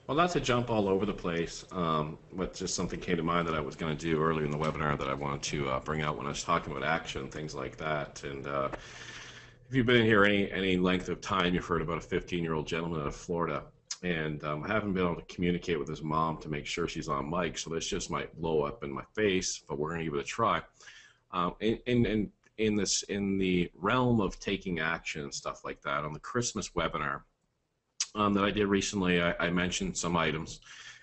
Well, not to jump all over the place, but just something came to mind that I was going to do earlier in the webinar that I wanted to bring out when I was talking about action, things like that. And if you've been in here any length of time, you've heard about a 15-year-old gentleman out of Florida. And I haven't been able to communicate with his mom to make sure she's on mic, so this just might blow up in my face, but we're going to give it a try. In the realm of taking action and stuff like that, on the Christmas webinar, that I did recently, I mentioned some items,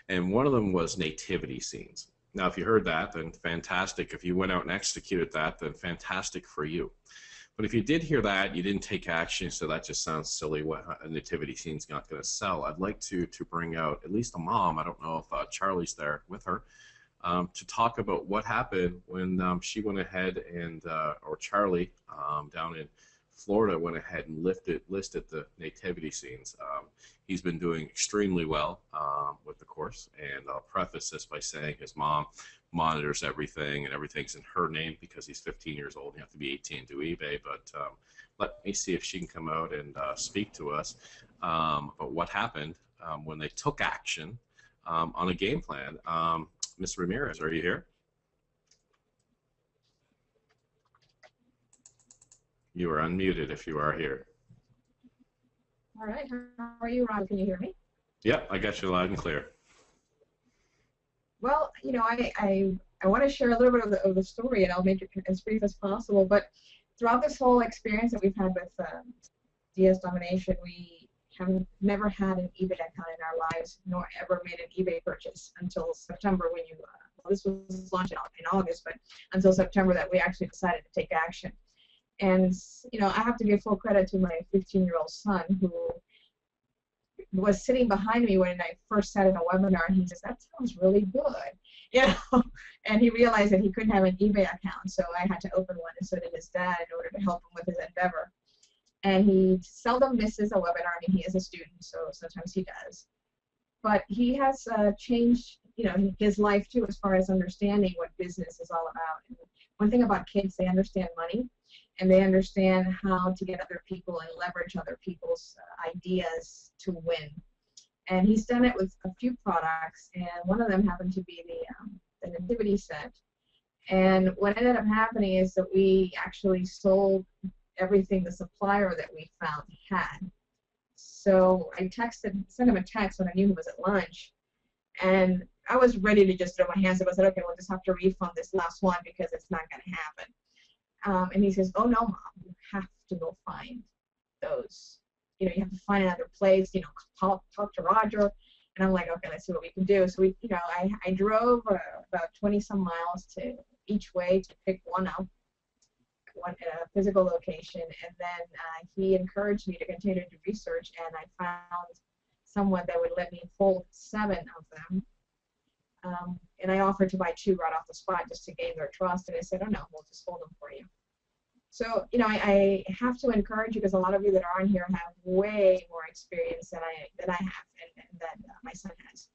and one of them was nativity scenes. Now, if you heard that, then fantastic. If you went out and executed that, then fantastic for you. But if you did hear that, you didn't take action, so that just sounds silly. What a nativity scene's not going to sell. I'd like to bring out at least a mom. I don't know if Charlie's there with her, to talk about what happened when she went ahead and, or Charlie down in Florida went ahead and listed the nativity scenes. He's been doing extremely well with the course, and I'll preface this by saying his mom monitors everything, and everything's in her name because he's 15 years old. You have to be 18 to eBay, but let me see if she can come out and speak to us about what happened when they took action on a game plan. Ms. Ramirez, are you here? You are unmuted if you are here. All right. How are you, Ron? Can you hear me? Yep, I got you loud and clear. Well, you know, I want to share a little bit of the story, and I'll make it as brief as possible. But throughout this whole experience that we've had with DS Domination, we have never had an eBay account in our lives, nor ever made an eBay purchase until September when you, well, this was launched in August, but until September that we actually decided to take action. And, you know, I have to give full credit to my 15-year-old son, who was sitting behind me when I first sat in a webinar, and he says, that sounds really good, you know, and he realized that he couldn't have an eBay account, so I had to open one, and so did his dad, in order to help him with his endeavor. And he seldom misses a webinar. I mean, he is a student, so sometimes he does. But he has changed, you know, his life, too, as far as understanding what business is all about. And one thing about kids, they understand money, and they understand how to get other people and leverage other people's ideas to win. And he's done it with a few products, and one of them happened to be the nativity set. And what ended up happening is that we actually sold everything the supplier that we found had. So I sent him a text when I knew he was at lunch, and I was ready to just throw my hands up. I said, okay, we'll just have to refund this last one because it's not going to happen. And he says, oh no, Mom, you have to go find those. You know, you have to find another place. You know, talk to Roger. And I'm like, okay, let's see what we can do. So we, you know, I drove about 20 some miles to each way to pick one up, one physical location, and then he encouraged me to continue to do research, and I found someone that would let me hold 7 of them. And I offered to buy 2 right off the spot just to gain their trust, and I said, oh no, we'll just hold them for you. So, you know, I have to encourage you, because a lot of you that are on here have way more experience than I have, and that my son has.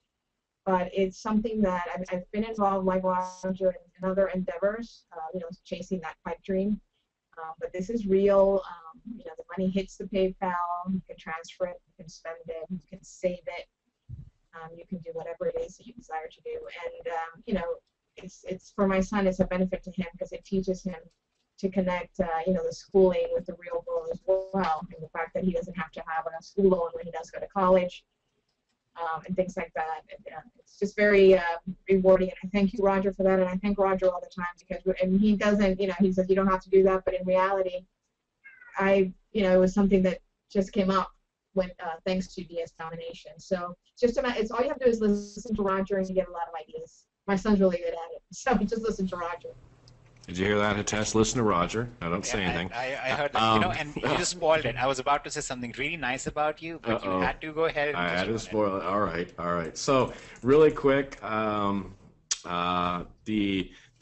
But it's something that I've been involved, like Roger, in other endeavors, you know, chasing that pipe dream. But this is real. You know, the money hits the PayPal. You can transfer it. You can spend it. You can save it. You can do whatever it is that you desire to do. And you know, it's for my son. It's a benefit to him because it teaches him to connect, you know, the schooling with the real world as well, and the fact that he doesn't have to have a school loan when he does go to college, and things like that. And, it's just very rewarding, and I thank you, Roger, for that, and I thank Roger all the time, because and he doesn't, you know, he says you don't have to do that, but in reality, you know, it was something that just came up when thanks to DS Domination. So it's all you have to do is listen to Roger, and you get a lot of ideas. My son's really good at it, so just listen to Roger. Did you hear that, Hitesh? Listen to Roger. I don't say anything. I heard that. You know, and you just spoiled it. I was about to say something really nice about you, but you had to go ahead and I had to spoil it. All right. So really quick, the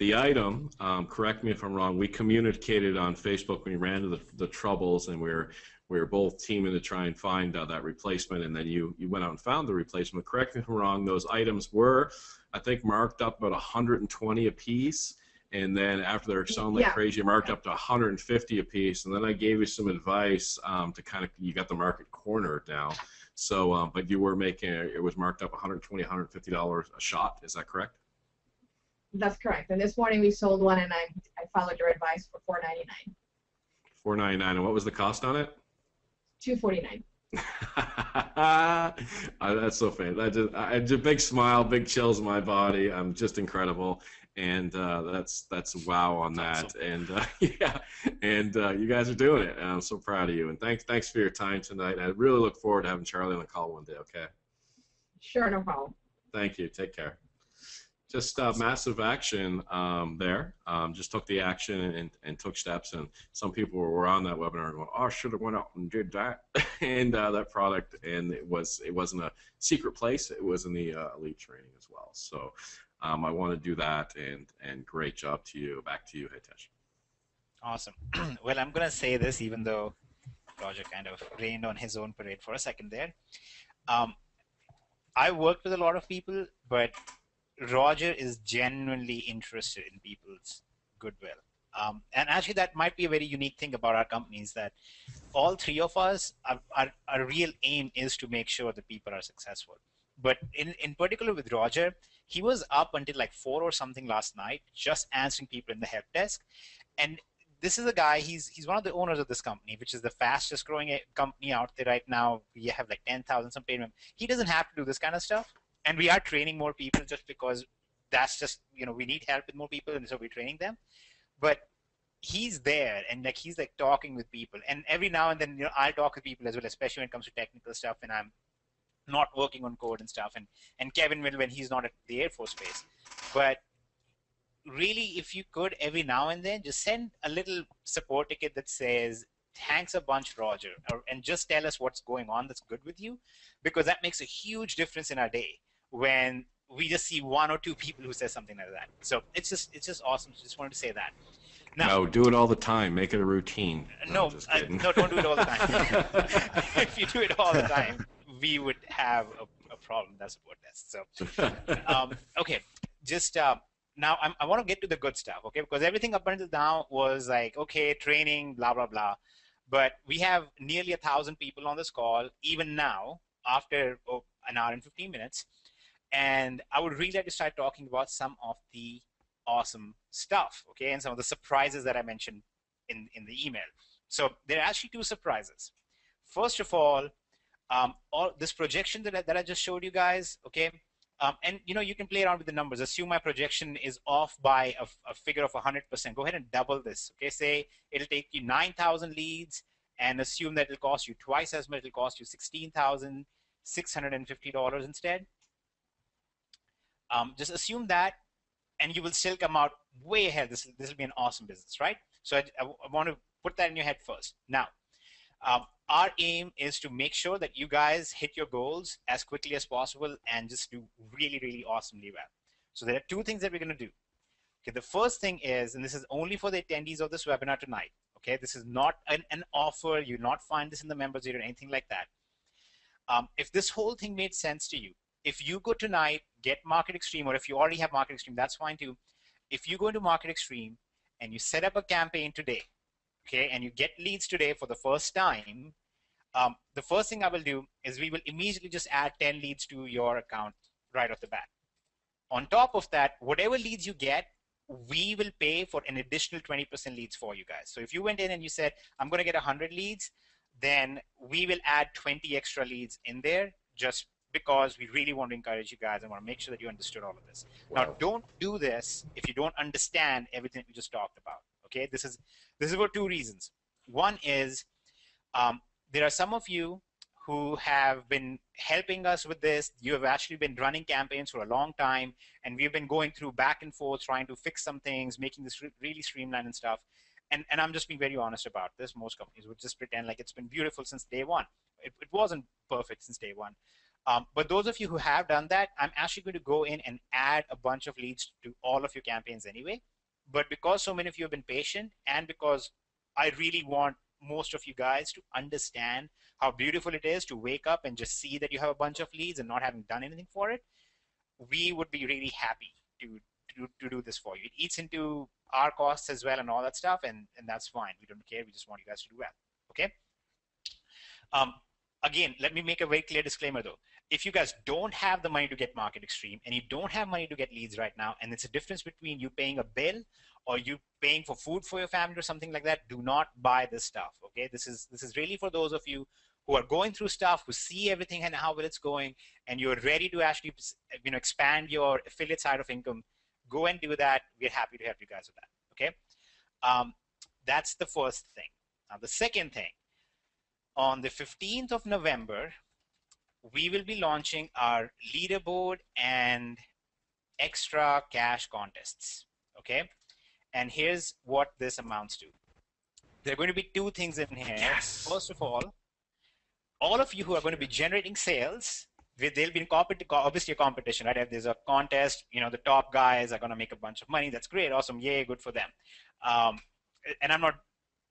item, correct me if I'm wrong, we communicated on Facebook when we ran into the troubles, and we were both teaming to try and find that replacement, and then you went out and found the replacement. Correct me if I'm wrong, those items were, I think, marked up about 120 a piece. And then after they were selling like crazy, marked up to 150 a piece. And then I gave you some advice to kind of, you got the market cornered now. So, but you were making, it was marked up $120, $150 a shot. Is that correct? That's correct. And this morning we sold one, and I followed your advice for $4.99. $4.99. And what was the cost on it? $2.49. That's so fantastic. I just big smile, big chills in my body. I'm just incredible. And that's wow on that. Awesome. And yeah, and you guys are doing it, and I'm so proud of you. And thanks for your time tonight. I really look forward to having Charlie on the call one day. Okay. Sure, no problem. Thank you. Take care. Just massive action there. Just took the action and took steps. And some people were on that webinar going, "Oh, I should have went out and did that." And that product, and it wasn't a secret place. It was in the elite training as well. So. I want to do that, and great job to you. Back to you, Hitesh. Awesome. Well, I'm going to say this, even though Roger kind of rained on his own parade for a second there. I worked with a lot of people, but Roger is genuinely interested in people's goodwill. And actually, that might be a very unique thing about our company, is that all 3 of us, our real aim is to make sure that people are successful. But in particular with Roger, he was up until like 4 or something last night, just answering people in the help desk. And this is a guy, he's one of the owners of this company, which is the fastest growing company out there right now. We have like 10,000 some paid members. He doesn't have to do this kind of stuff. And we are training more people just because that's just, you know, we need help with more people, and so we're training them. But he's there, and like he's like talking with people. And every now and then, you know, I'll talk with people as well, especially when it comes to technical stuff, and I'm not working on code and stuff, and Kevin will when he's not at the Air Force Base. But really, if you could every now and then just send a little support ticket that says thanks a bunch, Roger, and just tell us what's going on that's good with you, because that makes a huge difference in our day when we just see 1 or 2 people who say something like that. So it's just awesome. Just wanted to say that. Now, no, do it all the time. Make it a routine. No, no, don't do it all the time. If you do it all the time, we would have a problem. That's what that's. So, okay, just now I want to get to the good stuff, okay? Because everything up until now was like, okay, training, blah, blah, blah. But we have nearly 1,000 people on this call, even now, after an hour and 15 minutes. And I would really like to start talking about some of the awesome stuff, okay? And some of the surprises that I mentioned in the email. So there are actually 2 surprises. First of all this projection that I just showed you guys, okay? And you can play around with the numbers. Assume my projection is off by a figure of 100%. Go ahead and double this. Okay, say it'll take you 9,000 leads, and assume that it'll cost you twice as much. It'll cost you $16,650 instead. Just assume that, and you will still come out way ahead. This will be an awesome business, right? So I want to put that in your head first. Now, our aim is to make sure that you guys hit your goals as quickly as possible and just do really, really awesomely well. So there are two things that we're going to do. Okay, the first thing is, and this is only for the attendees of this webinar tonight. Okay, this is not an offer. You'll not find this in the members area or anything like that. If this whole thing made sense to you, if you go tonight, get Market Xtreme, or if you already have Market Xtreme, that's fine too. If you go into Market Xtreme and you set up a campaign today, okay, and you get leads today for the first time, the first thing I will do is we will immediately just add 10 leads to your account right off the bat. On top of that, whatever leads you get, we will pay for an additional 20% leads for you guys. So if you went in and you said, I'm going to get 100 leads, then we will add 20 extra leads in there just because we really want to encourage you guys and want to make sure that you understood all of this. Wow. Now, don't do this if you don't understand everything we just talked about. Okay, this is for two reasons. One is there are some of you who have been helping us with this. You have actually been running campaigns for a long time, and we've been going through back and forth trying to fix some things, making this really streamlined and stuff. And I'm just being very honest about this. Most companies would just pretend like it's been beautiful since day one. It wasn't perfect since day one. But those of you who have done that, I'm actually going to go in and add a bunch of leads to all of your campaigns anyway. But because so many of you have been patient, and because I really want most of you guys to understand how beautiful it is to wake up and just see that you have a bunch of leads and not having done anything for it, we would be really happy to do this for you. It eats into our costs as well and all that stuff, and that's fine. We don't care. We just want you guys to do well. Okay? Again, let me make a very clear disclaimer though. If you guys don't have the money to get Market Xtreme and you don't have money to get leads right now, and it's a difference between you paying a bill or you paying for food for your family or something like that, do not buy this stuff. Okay? This is really for those of you who are going through stuff, who see everything and how well it's going, and you're ready to actually expand your affiliate side of income. Go and do that. We're happy to help you guys with that. Okay? That's the first thing. Now the second thing, on the 15th of November, we will be launching our leaderboard and extra cash contests. Okay? And here's what this amounts to. There are going to be two things in here. Yes. First of all of you who are going to be generating sales, they'll be in obviously a competition, right? If there's a contest, the top guys are going to make a bunch of money. That's great. Awesome. Yay, good for them. And I'm not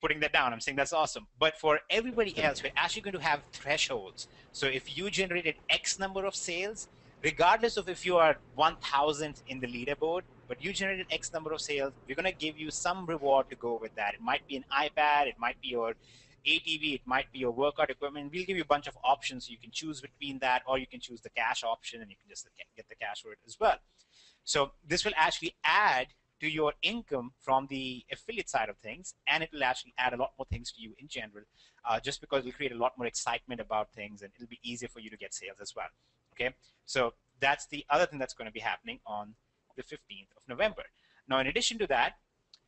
putting that down. I'm saying that's awesome. But for everybody else, we're actually going to have thresholds. So if you generated X number of sales, regardless of if you are 1,000th in the leaderboard, but you generated X number of sales, we're going to give you some reward to go with that. It might be an iPad, it might be your ATV, it might be your workout equipment. We'll give you a bunch of options. So you can choose between that, or you can choose the cash option and you can just get the cash for it as well. So this will actually add to your income from the affiliate side of things, and it will actually add a lot more things to you in general, just because it'll create a lot more excitement about things, and it'll be easier for you to get sales as well. Okay, so that's the other thing that's going to be happening on the 15th of November. Now, in addition to that,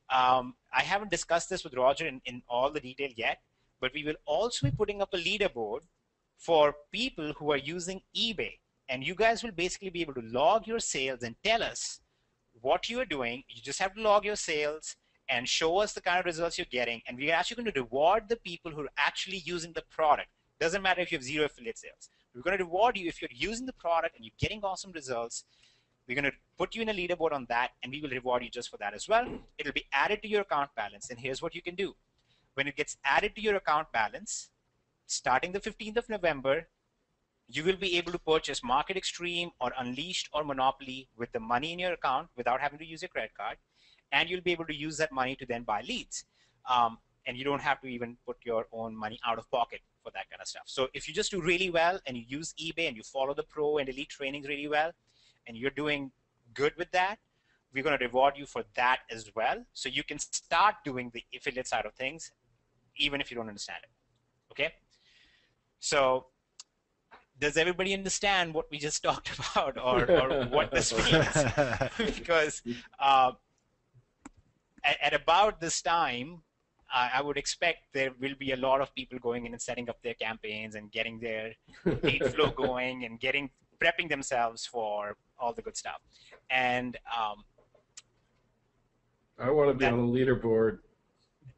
I haven't discussed this with Roger in all the detail yet, but we will also be putting up a leaderboard for people who are using eBay, and you guys will basically be able to log your sales and tell us what you are doing. You just have to log your sales and show us the kind of results you're getting, and we're actually going to reward the people who are actually using the product. Doesn't matter if you have 0 affiliate sales. We're going to reward you if you're using the product and you're getting awesome results. We're going to put you in a leaderboard on that, and we will reward you just for that as well. It'll be added to your account balance, and here's what you can do. When it gets added to your account balance, starting the 15th of November, you will be able to purchase Market Xtreme or Unleashed or Monopoly with the money in your account without having to use your credit card, and you'll be able to use that money to then buy leads. And you don't have to even put your own money out of pocket for that kind of stuff. So if you just do really well and you use eBay and you follow the pro and elite trainings really well, and you're doing good with that, we're going to reward you for that as well. So you can start doing the affiliate side of things, even if you don't understand it. Okay? So does everybody understand what we just talked about, or what this means? Because at about this time, I would expect there will be a lot of people going in and setting up their campaigns and getting their lead flow going and prepping themselves for all the good stuff. And I want to be on the leaderboard.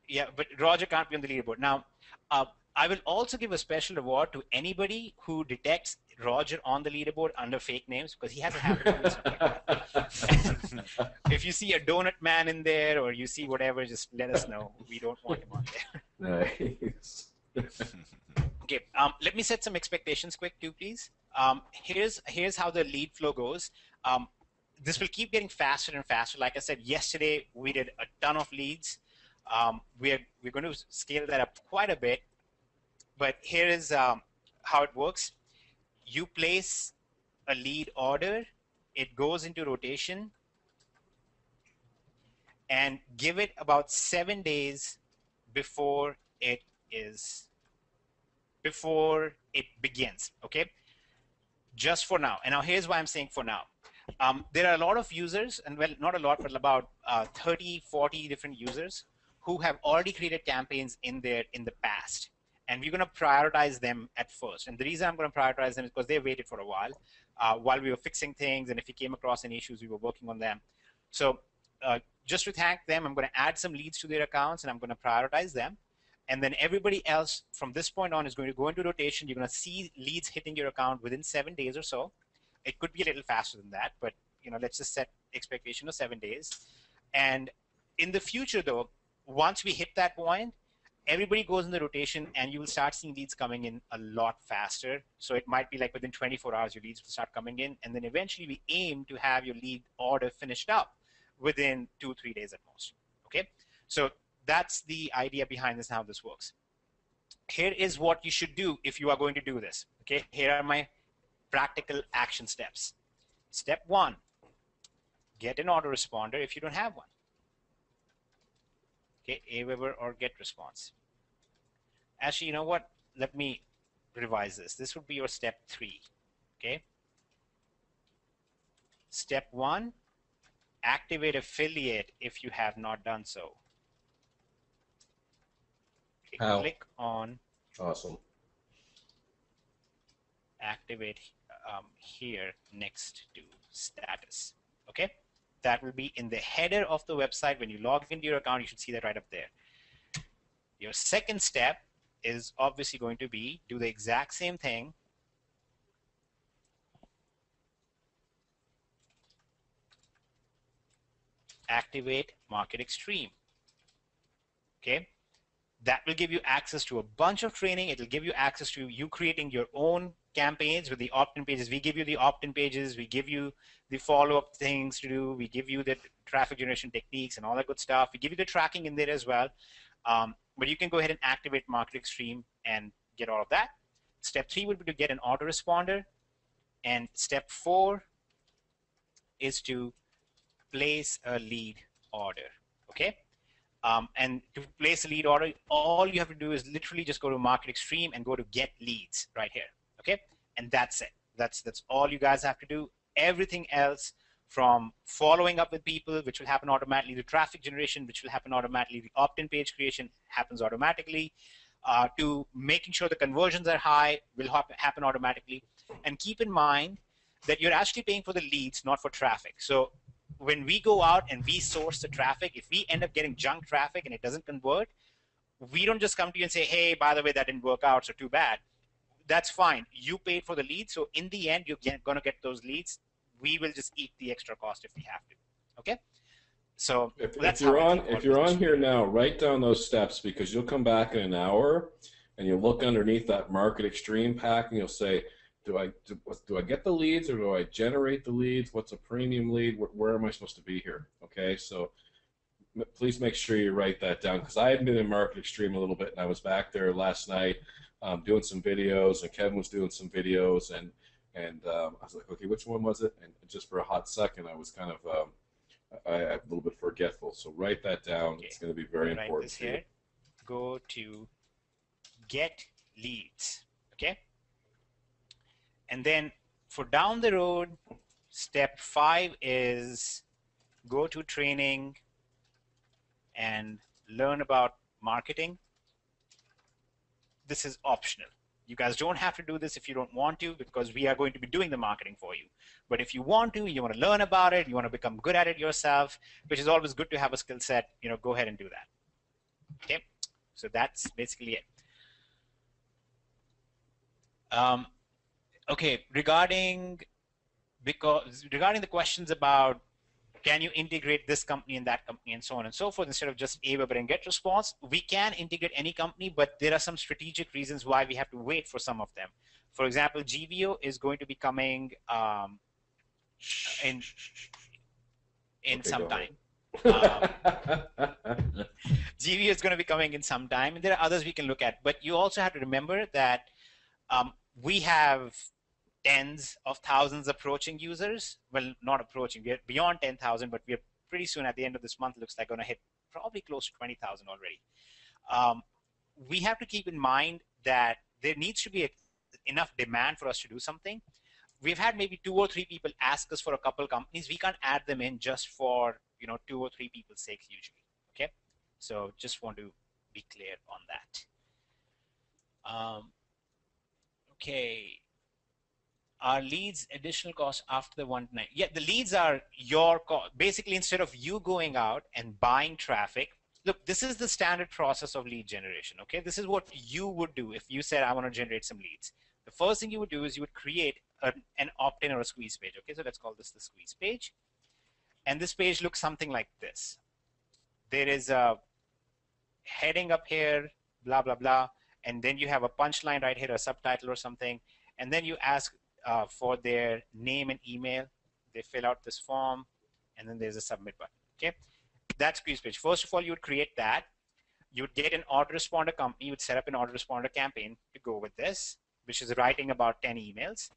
yeah, but Roger can't be on the leaderboard. Now, I will also give a special reward to anybody who detects Roger on the leaderboard under fake names, because he has a habit of doing stuff like that. If you see a donut man in there, or you see whatever, just let us know. We don't want him on there. Nice. Okay, let me set some expectations quick too, please. Here's how the lead flow goes. This will keep getting faster and faster. Like I said, yesterday we did a ton of leads. We're going to scale that up quite a bit. But here is how it works. You place a lead order, it goes into rotation, and give it about 7 days before it begins. Okay, just for now. And now here's why I'm saying for now. There are a lot of users, and well, not a lot, but about 30, 40 different users who have already created campaigns in the past. And we're going to prioritize them at first. And the reason I'm going to prioritize them is because they waited for a while we were fixing things. And if we came across any issues, we were working on them. So just to thank them, I'm going to add some leads to their accounts, and I'm going to prioritize them. And then everybody else from this point on is going to go into rotation. You're going to see leads hitting your account within 7 days or so. It could be a little faster than that, but let's just set expectation of 7 days. And in the future, though, once we hit that point, everybody goes in the rotation, and you will start seeing leads coming in a lot faster. So it might be like within 24 hours, your leads will start coming in. And then eventually we aim to have your lead order finished up within 2-3 days at most. Okay, so that's the idea behind this and how this works. Here is what you should do if you are going to do this. Okay, here are my practical action steps. Step 1, get an autoresponder if you don't have one. Okay, Aweber or GetResponse. Actually, you know what? Let me revise this. This would be your step 3. Okay. Step 1, activate affiliate if you have not done so. Okay, click on Awesome. Activate here next to status. Okay, that will be in the header of the website. When you log into your account, you should see that right up there. Your second step is obviously going to be do the exact same thing. Activate Market Xtreme. Okay, that will give you access to a bunch of training. It will give you access to you creating your own campaigns with the opt-in pages. We give you the opt-in pages. We give you the follow-up things to do. We give you the traffic generation techniques and all that good stuff. We give you the tracking in there as well. But you can go ahead and activate Market Xtreme and get all of that. Step 3 would be to get an autoresponder. And step 4 is to place a lead order. Okay? And to place a lead order, all you have to do is literally just go to Market Xtreme and go to Get Leads right here. Okay, and that's it. That's all you guys have to do. Everything else, from following up with people, which will happen automatically, to traffic generation, which will happen automatically, the opt-in page creation happens automatically, to making sure the conversions are high, will happen automatically. And keep in mind that you're actually paying for the leads, not for traffic. So when we go out and we source the traffic, if we end up getting junk traffic and it doesn't convert, we don't just come to you and say, hey, by the way, that didn't work out, so too bad. That's fine. You paid for the lead, so in the end, you're going to get those leads. We will just eat the extra cost if we have to. Okay? So if you're on here now, write down those steps, because you'll come back in an hour and you'll look underneath that Market Xtreme pack and you'll say, do I get the leads, or do I generate the leads? What's a premium lead? Where am I supposed to be here? Okay, so please make sure you write that down, because I had been in Market Xtreme a little bit, and I was back there last night doing some videos, and Kevin was doing some videos, and I was like, okay, which one was it? And just for a hot second, I was kind of a little bit forgetful. So write that down. Okay. It's going to be very important. Write this here. Go to Get Leads. Okay. And then for down the road, step 5 is go to training and learn about marketing. This is optional. You guys don't have to do this if you don't want to, because we are going to be doing the marketing for you. But if you want to, you want to learn about it, you want to become good at it yourself, which is always good to have a skill set, go ahead and do that. Okay, so that's basically it. Okay, regarding the questions about can you integrate this company and that company and so on and so forth instead of just AWeber and GetResponse, we can integrate any company, but there are some strategic reasons why we have to wait for some of them. For example, GVO is going to be coming in some time. GVO is going to be coming in some time, and there are others we can look at. But you also have to remember that we have tens of thousands approaching users. Well, not approaching, we're beyond 10,000, but we're pretty soon at the end of this month, looks like going to hit probably close to 20,000 already. We have to keep in mind that there needs to be enough demand for us to do something. We've had maybe 2 or 3 people ask us for a couple companies. We can't add them in just for 2 or 3 people's sake usually. Okay, so just want to be clear on that. Okay. Are leads additional cost after the 1-9? Yeah, the leads are your cost. Basically, instead of you going out and buying traffic, look, this is the standard process of lead generation. Okay, this is what you would do if you said, I want to generate some leads. The first thing you would do is you would create an opt-in or a squeeze page. Okay, so let's call this the squeeze page. And this page looks something like this. There is a heading up here, blah, blah, blah. And then you have a punchline right here, a subtitle or something. And then you ask for their name and email. They fill out this form, and then there's a submit button. Okay, that's squeeze page. First of all, you would create that. You would get an autoresponder company. You would set up an autoresponder campaign to go with this, which is writing about 10 emails.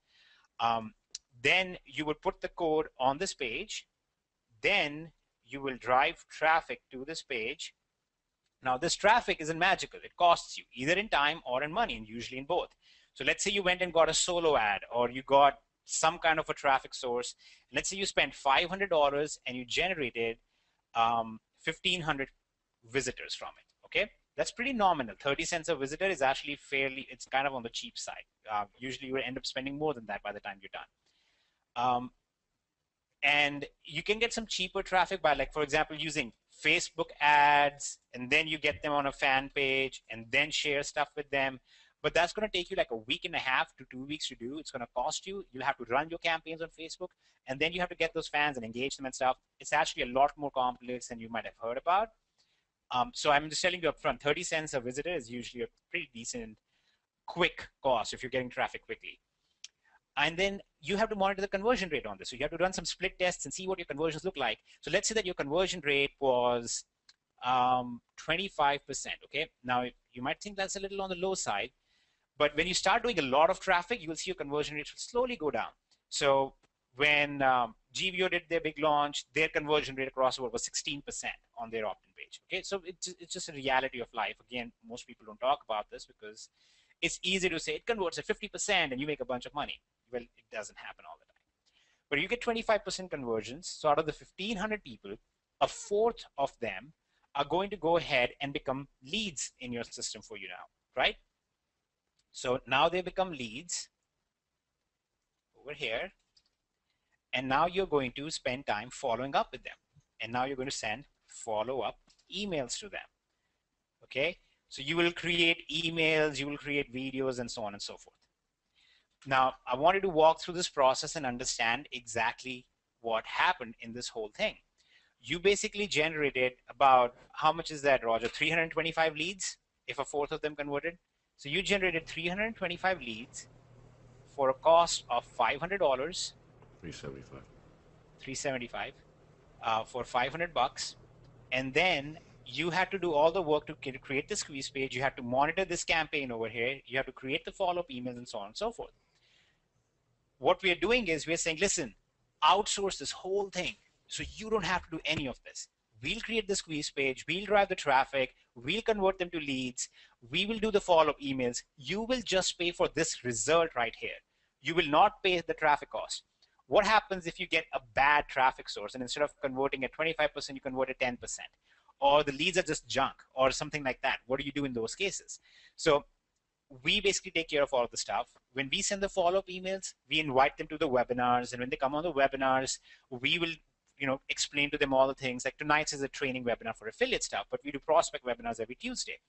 Then you would put the code on this page. Then you will drive traffic to this page. Now, this traffic isn't magical. It costs you either in time or in money, and usually in both. So let's say you went and got a solo ad, or you got some kind of a traffic source. Let's say you spent $500 and you generated 1,500 visitors from it. Okay, that's pretty nominal. 30 cents a visitor is actually it's kind of on the cheap side. Usually you would end up spending more than that by the time you're done. And you can get some cheaper traffic by, like, for example, using Facebook ads, and then you get them on a fan page and then share stuff with them. But that's going to take you like a week and a half to 2 weeks to do. It's going to cost you. You'll have to run your campaigns on Facebook, and then you have to get those fans and engage them and stuff. It's actually a lot more complex than you might have heard about. So I'm just telling you up front, 30 cents a visitor is usually a pretty decent, quick cost if you're getting traffic quickly. And then you have to monitor the conversion rate on this. So you have to run some split tests and see what your conversions look like. So let's say that your conversion rate was 25%. Okay. Now, you might think that's a little on the low side. But when you start doing a lot of traffic, you will see your conversion rate will slowly go down. So when GVO did their big launch, their conversion rate across the board was 16% on their opt-in page. Okay, so it's just a reality of life. Again, most people don't talk about this because it's easy to say it converts at 50% and you make a bunch of money. Well, it doesn't happen all the time. But you get 25% conversions. So out of the 1,500 people, a fourth of them are going to go ahead and become leads in your system for you now, right? So now they become leads over here. And now you're going to spend time following up with them. And now you're going to send follow-up emails to them. Okay? So you will create emails, you will create videos, and so on and so forth. Now, I wanted to walk through this process and understand exactly what happened in this whole thing. You basically generated about, how much is that, Roger? 325 leads, if a fourth of them converted. So you generated 325 leads for a cost of $500. $375 for $500, and then you had to do all the work to create the squeeze page. You had to monitor this campaign over here. You have to create the follow-up emails and so on and so forth. What we are doing is we're saying, listen, outsource this whole thing so you don't have to do any of this. We'll create the squeeze page. We'll drive the traffic. We'll convert them to leads. We will do the follow-up emails. You will just pay for this result right here. you will not pay the traffic cost. What happens if you get a bad traffic source and instead of converting at 25%, you convert at 10%? Or the leads are just junk or something like that? What do you do in those cases? So we basically take care of all of the stuff. When we send the follow-up emails, we invite them to the webinars. And when they come on the webinars, we will explain to them all the things. Like tonight's is a training webinar for affiliate stuff, but we do prospect webinars every Tuesday.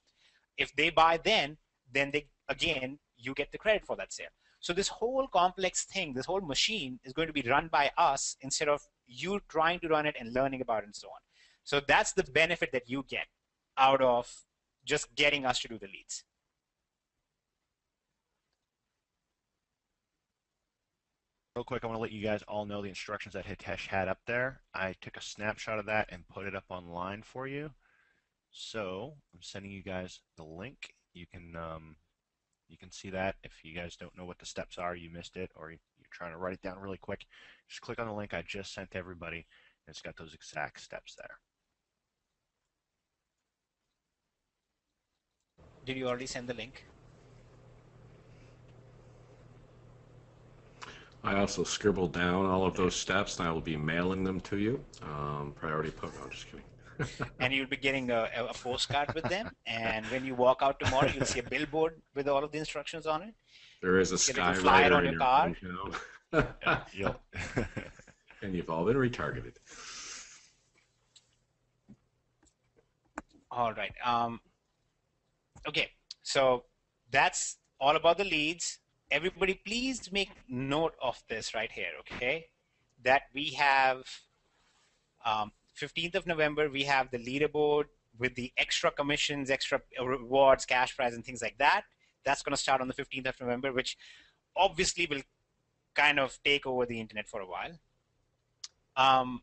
If they buy then they, again, you get the credit for that sale. So this whole complex thing, this whole machine is going to be run by us instead of you trying to run it and learning about it and so on. So that's the benefit that you get out of just getting us to do the leads. Real quick, I want to let you guys all know the instructions that Hitesh had up there. I took a snapshot of that and put it up online for you. So I'm sending you guys the link. You can see that. If you guys don't know what the steps are, you missed it, or you're trying to write it down really quick, just click on the link I just sent to everybody, and it's got those exact steps there. Did you already send the link? I also scribbled down all of those steps, and I will be mailing them to you. Priority put. No, I'm just kidding. And you'll be getting a postcard with them. And when you walk out tomorrow, you'll see a billboard with all of the instructions on it. There is a flyer on your car. Yeah, And you've all been retargeted. All right. Okay. So that's all about the leads. Everybody, please make note of this right here, okay? That we have 15th of November, we have the leaderboard with the extra commissions, extra rewards, cash prize, and things like that. That's going to start on the 15th of November, which obviously will kind of take over the internet for a while.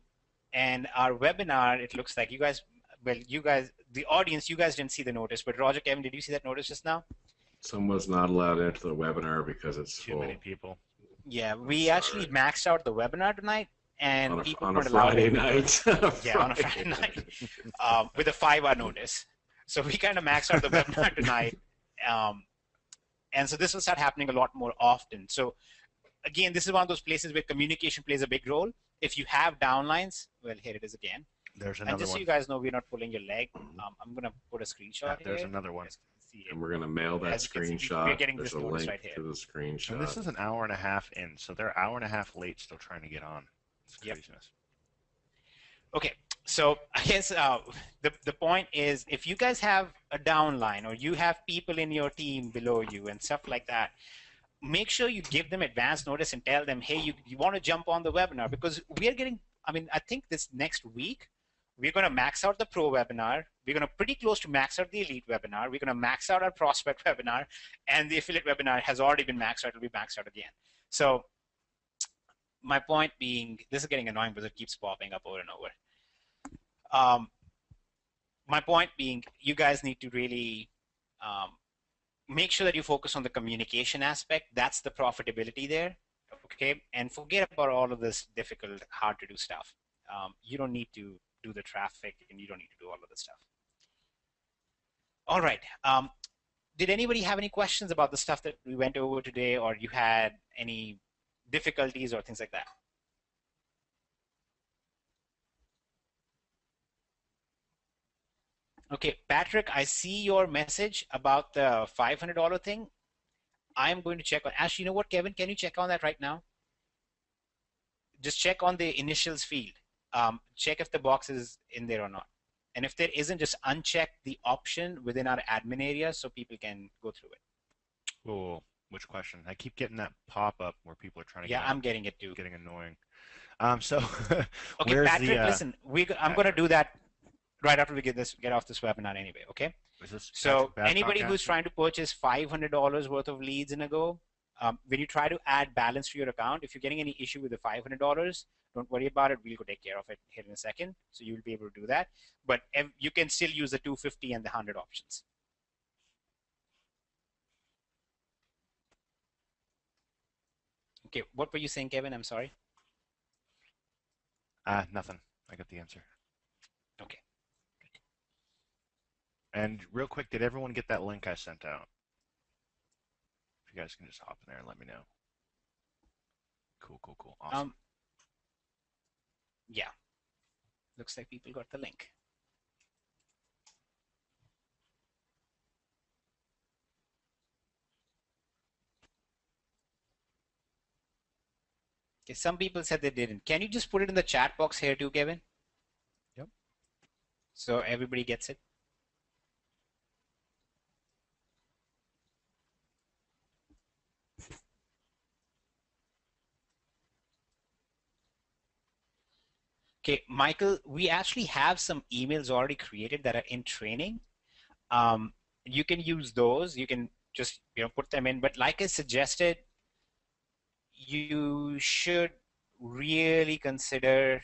And our webinar, it looks like you guys, the audience, you guys didn't see the notice, but Roger, Kevin, did you see that notice just now? Someone's not allowed into the webinar because it's too full. many people. Yeah, we actually maxed out the webinar tonight, and people on a weren't allowed Friday in. night. Yeah, on a Friday night, with a 5-hour notice. So we kind of maxed out the webinar tonight, and so this will start happening a lot more often. So again, this is one of those places where communication plays a big role. If you have downlines, well, here it is again. There's another and just one. so you guys know, we're not pulling your leg. I'm going to put a screenshot here. There's another one. And we're going to mail that screenshot. We're getting There's this a notice link right here. to the screenshot. And this is an hour and a half in, so they're an hour and a half late still trying to get on. It's craziness. Okay, so I guess the point is, if you guys have a downline or you have people in your team below you and stuff like that, make sure you give them advance notice and tell them, hey, you want to jump on the webinar, because we are getting, I think this next week, we're going to max out the pro webinar. We're going to pretty close to max out the elite webinar. We're going to max out our prospect webinar, and the affiliate webinar has already been maxed out. It'll be maxed out again. So my point being, this is getting annoying because it keeps popping up over and over. My point being, you guys need to really make sure that you focus on the communication aspect. That's the profitability there, okay? And forget about all of this difficult, hard to do stuff. You don't need to do the traffic, and you don't need to do all of this stuff. All right. Did anybody have any questions about the stuff that we went over today, or you had any difficulties or things like that? Okay, Patrick, I see your message about the $500 thing. I'm going to check on. Actually, you know what, Kevin? Can you check on that right now? Just check on the initials field. Check if the box is in there or not. And if there isn't, just uncheck the option within our admin area so people can go through it. Oh, which question? I keep getting that pop-up where people are trying to Yeah, I'm getting it too. Getting annoying. So okay, Patrick, listen, I'm going to do that right after we get off this webinar anyway, okay? So anybody who's trying to purchase $500 worth of leads in a go, when you try to add balance to your account, if you're getting any issue with the $500, don't worry about it. We'll go take care of it here in a second. So you'll be able to do that. But you can still use the 250 and the 100 options. Okay, what were you saying, Kevin? I'm sorry. Nothing. I got the answer. Okay. And real quick, did everyone get that link I sent out? If you guys can just hop in there and let me know. Cool. Awesome. Yeah. Looks like people got the link. Okay, some people said they didn't. Can you just put it in the chat box here too, Kevin? Yep. So everybody gets it. Okay, Michael, we actually have some emails already created that are in training. You can use those. You can just put them in. But like I suggested, you should really consider.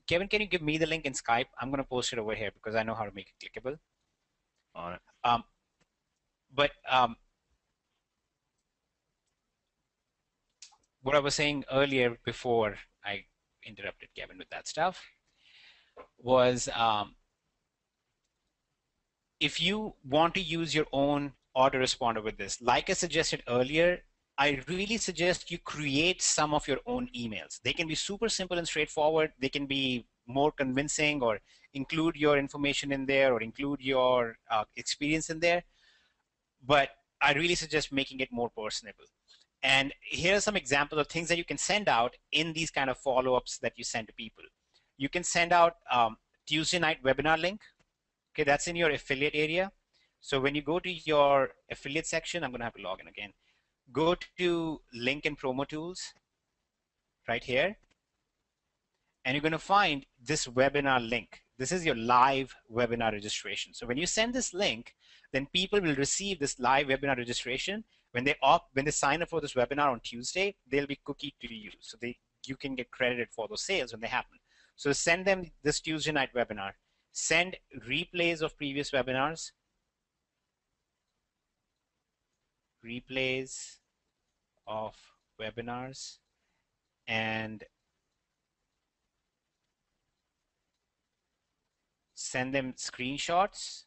Kevin, can you give me the link in Skype? I'm going to post it over here because I know how to make it clickable. On it. But what I was saying earlier before I interrupted Kevin with that stuff was if you want to use your own autoresponder with this, like I suggested earlier, I really suggest you create some of your own emails. They can be super simple and straightforward. They can be more convincing or include your information in there or include your experience in there. But I really suggest making it more personable. And here are some examples of things that you can send out in these kind of follow-ups that you send to people. You can send out Tuesday night webinar link. Okay, that's in your affiliate area. So when you go to your affiliate section, I'm going to have to log in again. Go to link and promo tools right here. And you're going to find this webinar link. This is your live webinar registration. So when you send this link, then people will receive this live webinar registration. When they sign up for this webinar on Tuesday, they'll be cookied to you. So you can get credited for those sales when they happen. So send them this Tuesday night webinar. Send replays of previous webinars. Replays of webinars. And send them screenshots.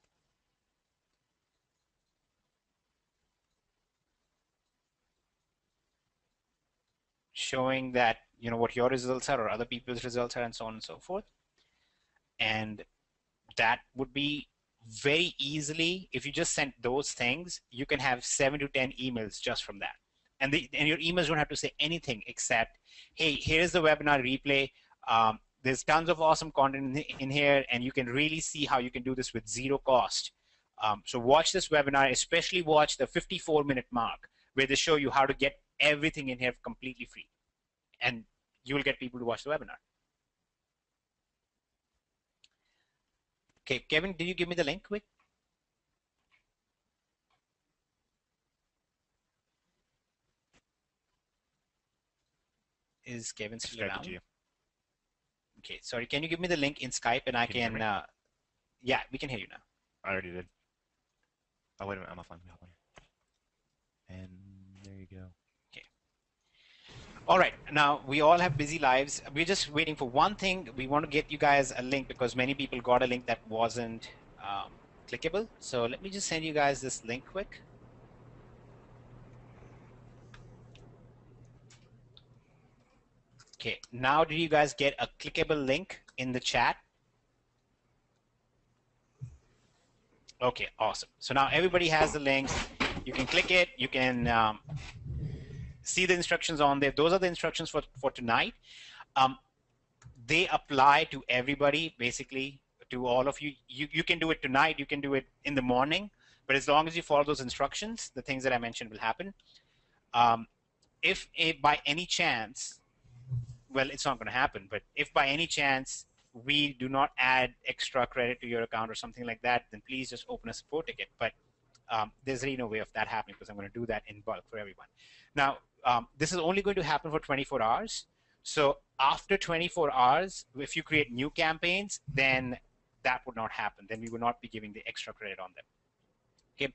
Showing that, what your results are or other people's results are and so on and so forth. And that would be very easily, if you just sent those things, you can have 7 to 10 emails just from that. And your emails don't have to say anything except, hey, here's the webinar replay. There's tons of awesome content in here, and you can really see how you can do this with zero cost. So watch this webinar, especially watch the 54-minute mark, where they show you how to get everything in here completely free. And you will get people to watch the webinar. Okay, Kevin, did you give me the link quick? Is Kevin still around? To you. Okay, sorry, can you give me the link in Skype and I can yeah, we can hear you now. I already did. Oh, wait a minute, I'm offline. And there you go. Okay. All right, now we all have busy lives. We're just waiting for one thing. We want to get you guys a link because many people got a link that wasn't clickable. So let me just send you guys this link quick. Okay, now did you guys get a clickable link in the chat? Okay, awesome. So now everybody has the link. You can click it. You can see the instructions on there. Those are the instructions for tonight. They apply to everybody, basically, to all of you. You can do it tonight. You can do it in the morning. But as long as you follow those instructions, the things that I mentioned will happen. If by any chance, well, it's not going to happen, but if by any chance we do not add extra credit to your account or something like that, then please just open a support ticket. But there's really no way of that happening because I'm going to do that in bulk for everyone. Now, this is only going to happen for 24 hours. So after 24 hours, if you create new campaigns, then that would not happen. Then we would not be giving the extra credit on them. Okay,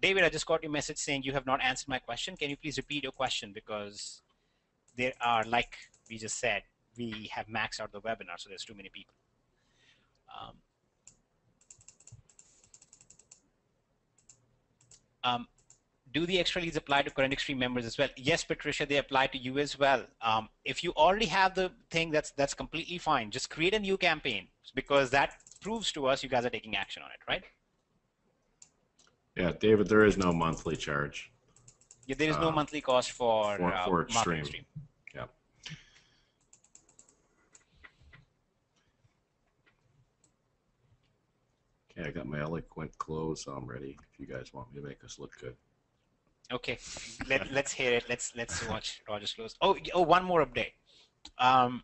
David, I just got your message saying you have not answered my question. Can you please repeat your question? Because there are, like we just said, we have maxed out the webinar, so there's too many people. Do the extra leads apply to current Xtreme members as well? Yes, Patricia, they apply to you as well. If you already have the thing, that's completely fine. Just create a new campaign, because that proves to us you guys are taking action on it, right? Yeah, David, there is no monthly charge. Yeah, there is no monthly cost for Xtreme. Xtreme. Yeah. Okay, I got my eloquent close ready if you guys want me to make us look good. Okay, let's hear it. Let's watch Roger's close. Oh, one more update. I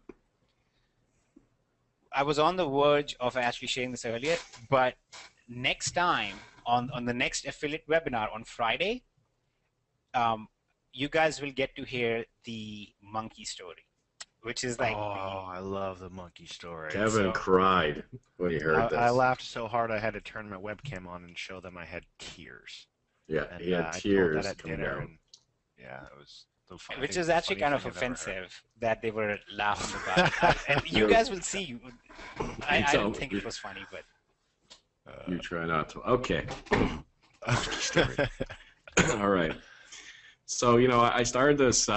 was on the verge of actually sharing this earlier, but next time on the next affiliate webinar on Friday, you guys will get to hear the monkey story, which is like. Oh, I love the monkey story. Kevin cried when he heard this. I laughed so hard I had to turn my webcam on and show them I had tears. Yeah, And, he had I told tears that at coming dinner, down. and yeah, it was so funny. Which is actually kind of offensive that they were laughing about it. And you guys will see. I don't think it was funny, but. You try not to. Okay. All right. So, you know, I started this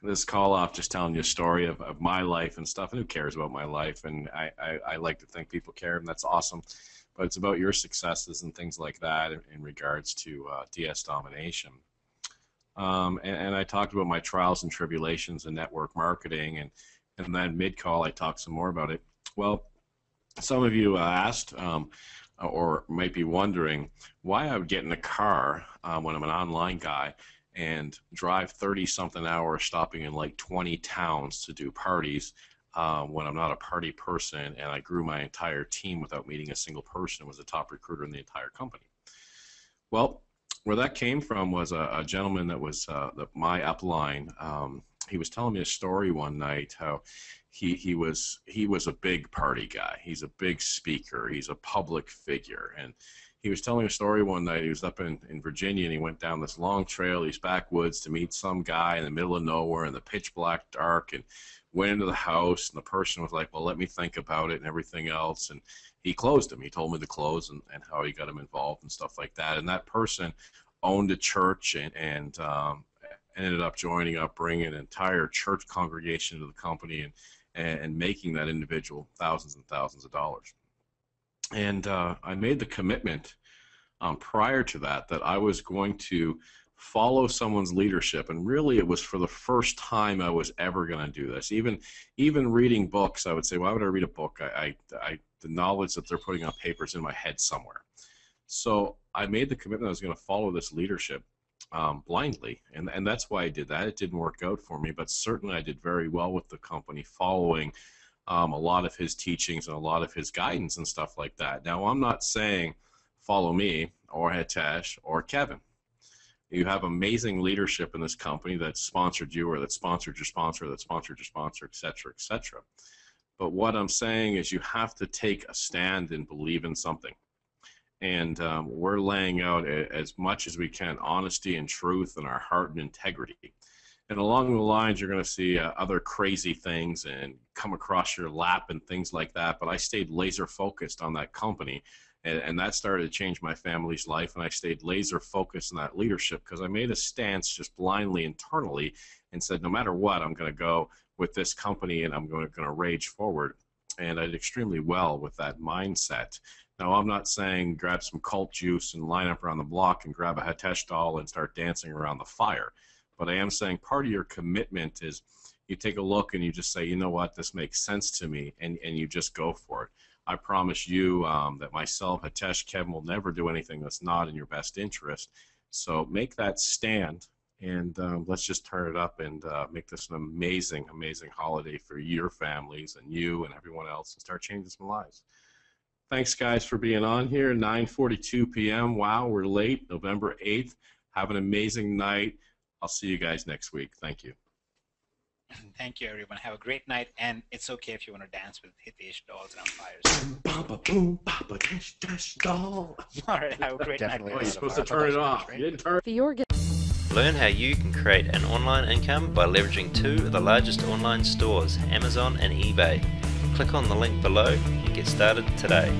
this call off just telling you a story of my life and stuff, and who cares about my life? And I like to think people care, and that's awesome. But it's about your successes and things like that in regards to DS Domination. And I talked about my trials and tribulations in network marketing, and then mid-call I talked some more about it. Well, some of you asked or might be wondering why I would get in a car when I'm an online guy and drive 30-something hours stopping in like 20 towns to do parties when I'm not a party person, and I grew my entire team without meeting a single person and was the top recruiter in the entire company. Well, where that came from was a gentleman that was my upline. He was telling me a story one night how he was a big party guy. He's a big speaker. He's a public figure. And he was telling a story one night. He was up in Virginia, and he went down this long trail, these backwoods, to meet some guy in the middle of nowhere in the pitch black dark, and went into the house, and the person was like, well, let me think about it and everything else. And he closed him. He told me to close and how he got him involved and stuff like that. And that person owned a church and ended up joining up, bringing an entire church congregation to the company and making that individual thousands and thousands of dollars. And I made the commitment prior to that I was going to follow someone's leadership, and really it was for the first time I was ever going to do this. Even reading books, I would say, why would I read a book? The knowledge that they're putting on paper is in my head somewhere. So I made the commitment I was going to follow this leadership blindly, and that's why I did that. It didn't work out for me, but certainly I did very well with the company following a lot of his teachings and a lot of his guidance and stuff like that. Now, I'm not saying follow me or Hitesh or Kevin. You have amazing leadership in this company that sponsored you, or that sponsored your sponsor, that sponsored your sponsor, et cetera, et cetera. But what I'm saying is you have to take a stand and believe in something. And we're laying out as much as we can honesty and truth and our heart and integrity. And along the lines, you're going to see other crazy things and come across your lap and things like that. But I stayed laser focused on that company, and that started to change my family's life. And I stayed laser focused on that leadership because I made a stance just blindly internally and said, no matter what, I'm going to go with this company and I'm going to rage forward. And I did extremely well with that mindset. Now, I'm not saying grab some cult juice and line up around the block and grab a Hitesh doll and start dancing around the fire. But I am saying part of your commitment is you take a look and you just say, you know what, this makes sense to me, and you just go for it. I promise you that myself, Hitesh, Kevin will never do anything that's not in your best interest. So make that stand, and let's just turn it up and make this an amazing, amazing holiday for your families and you and everyone else, and start changing some lives. Thanks, guys, for being on here. 9:42 p.m. Wow, we're late. November 8th. Have an amazing night. I'll see you guys next week. Thank you. Thank you, everyone. Have a great night, and it's okay if you want to dance with Hitesh dolls around fires. Boom, Papa, dash, doll. All right, have a great night. Oh, you're supposed to turn it off. You didn't turn it. Learn how you can create an online income by leveraging two of the largest online stores, Amazon and eBay. Click on the link below and get started today.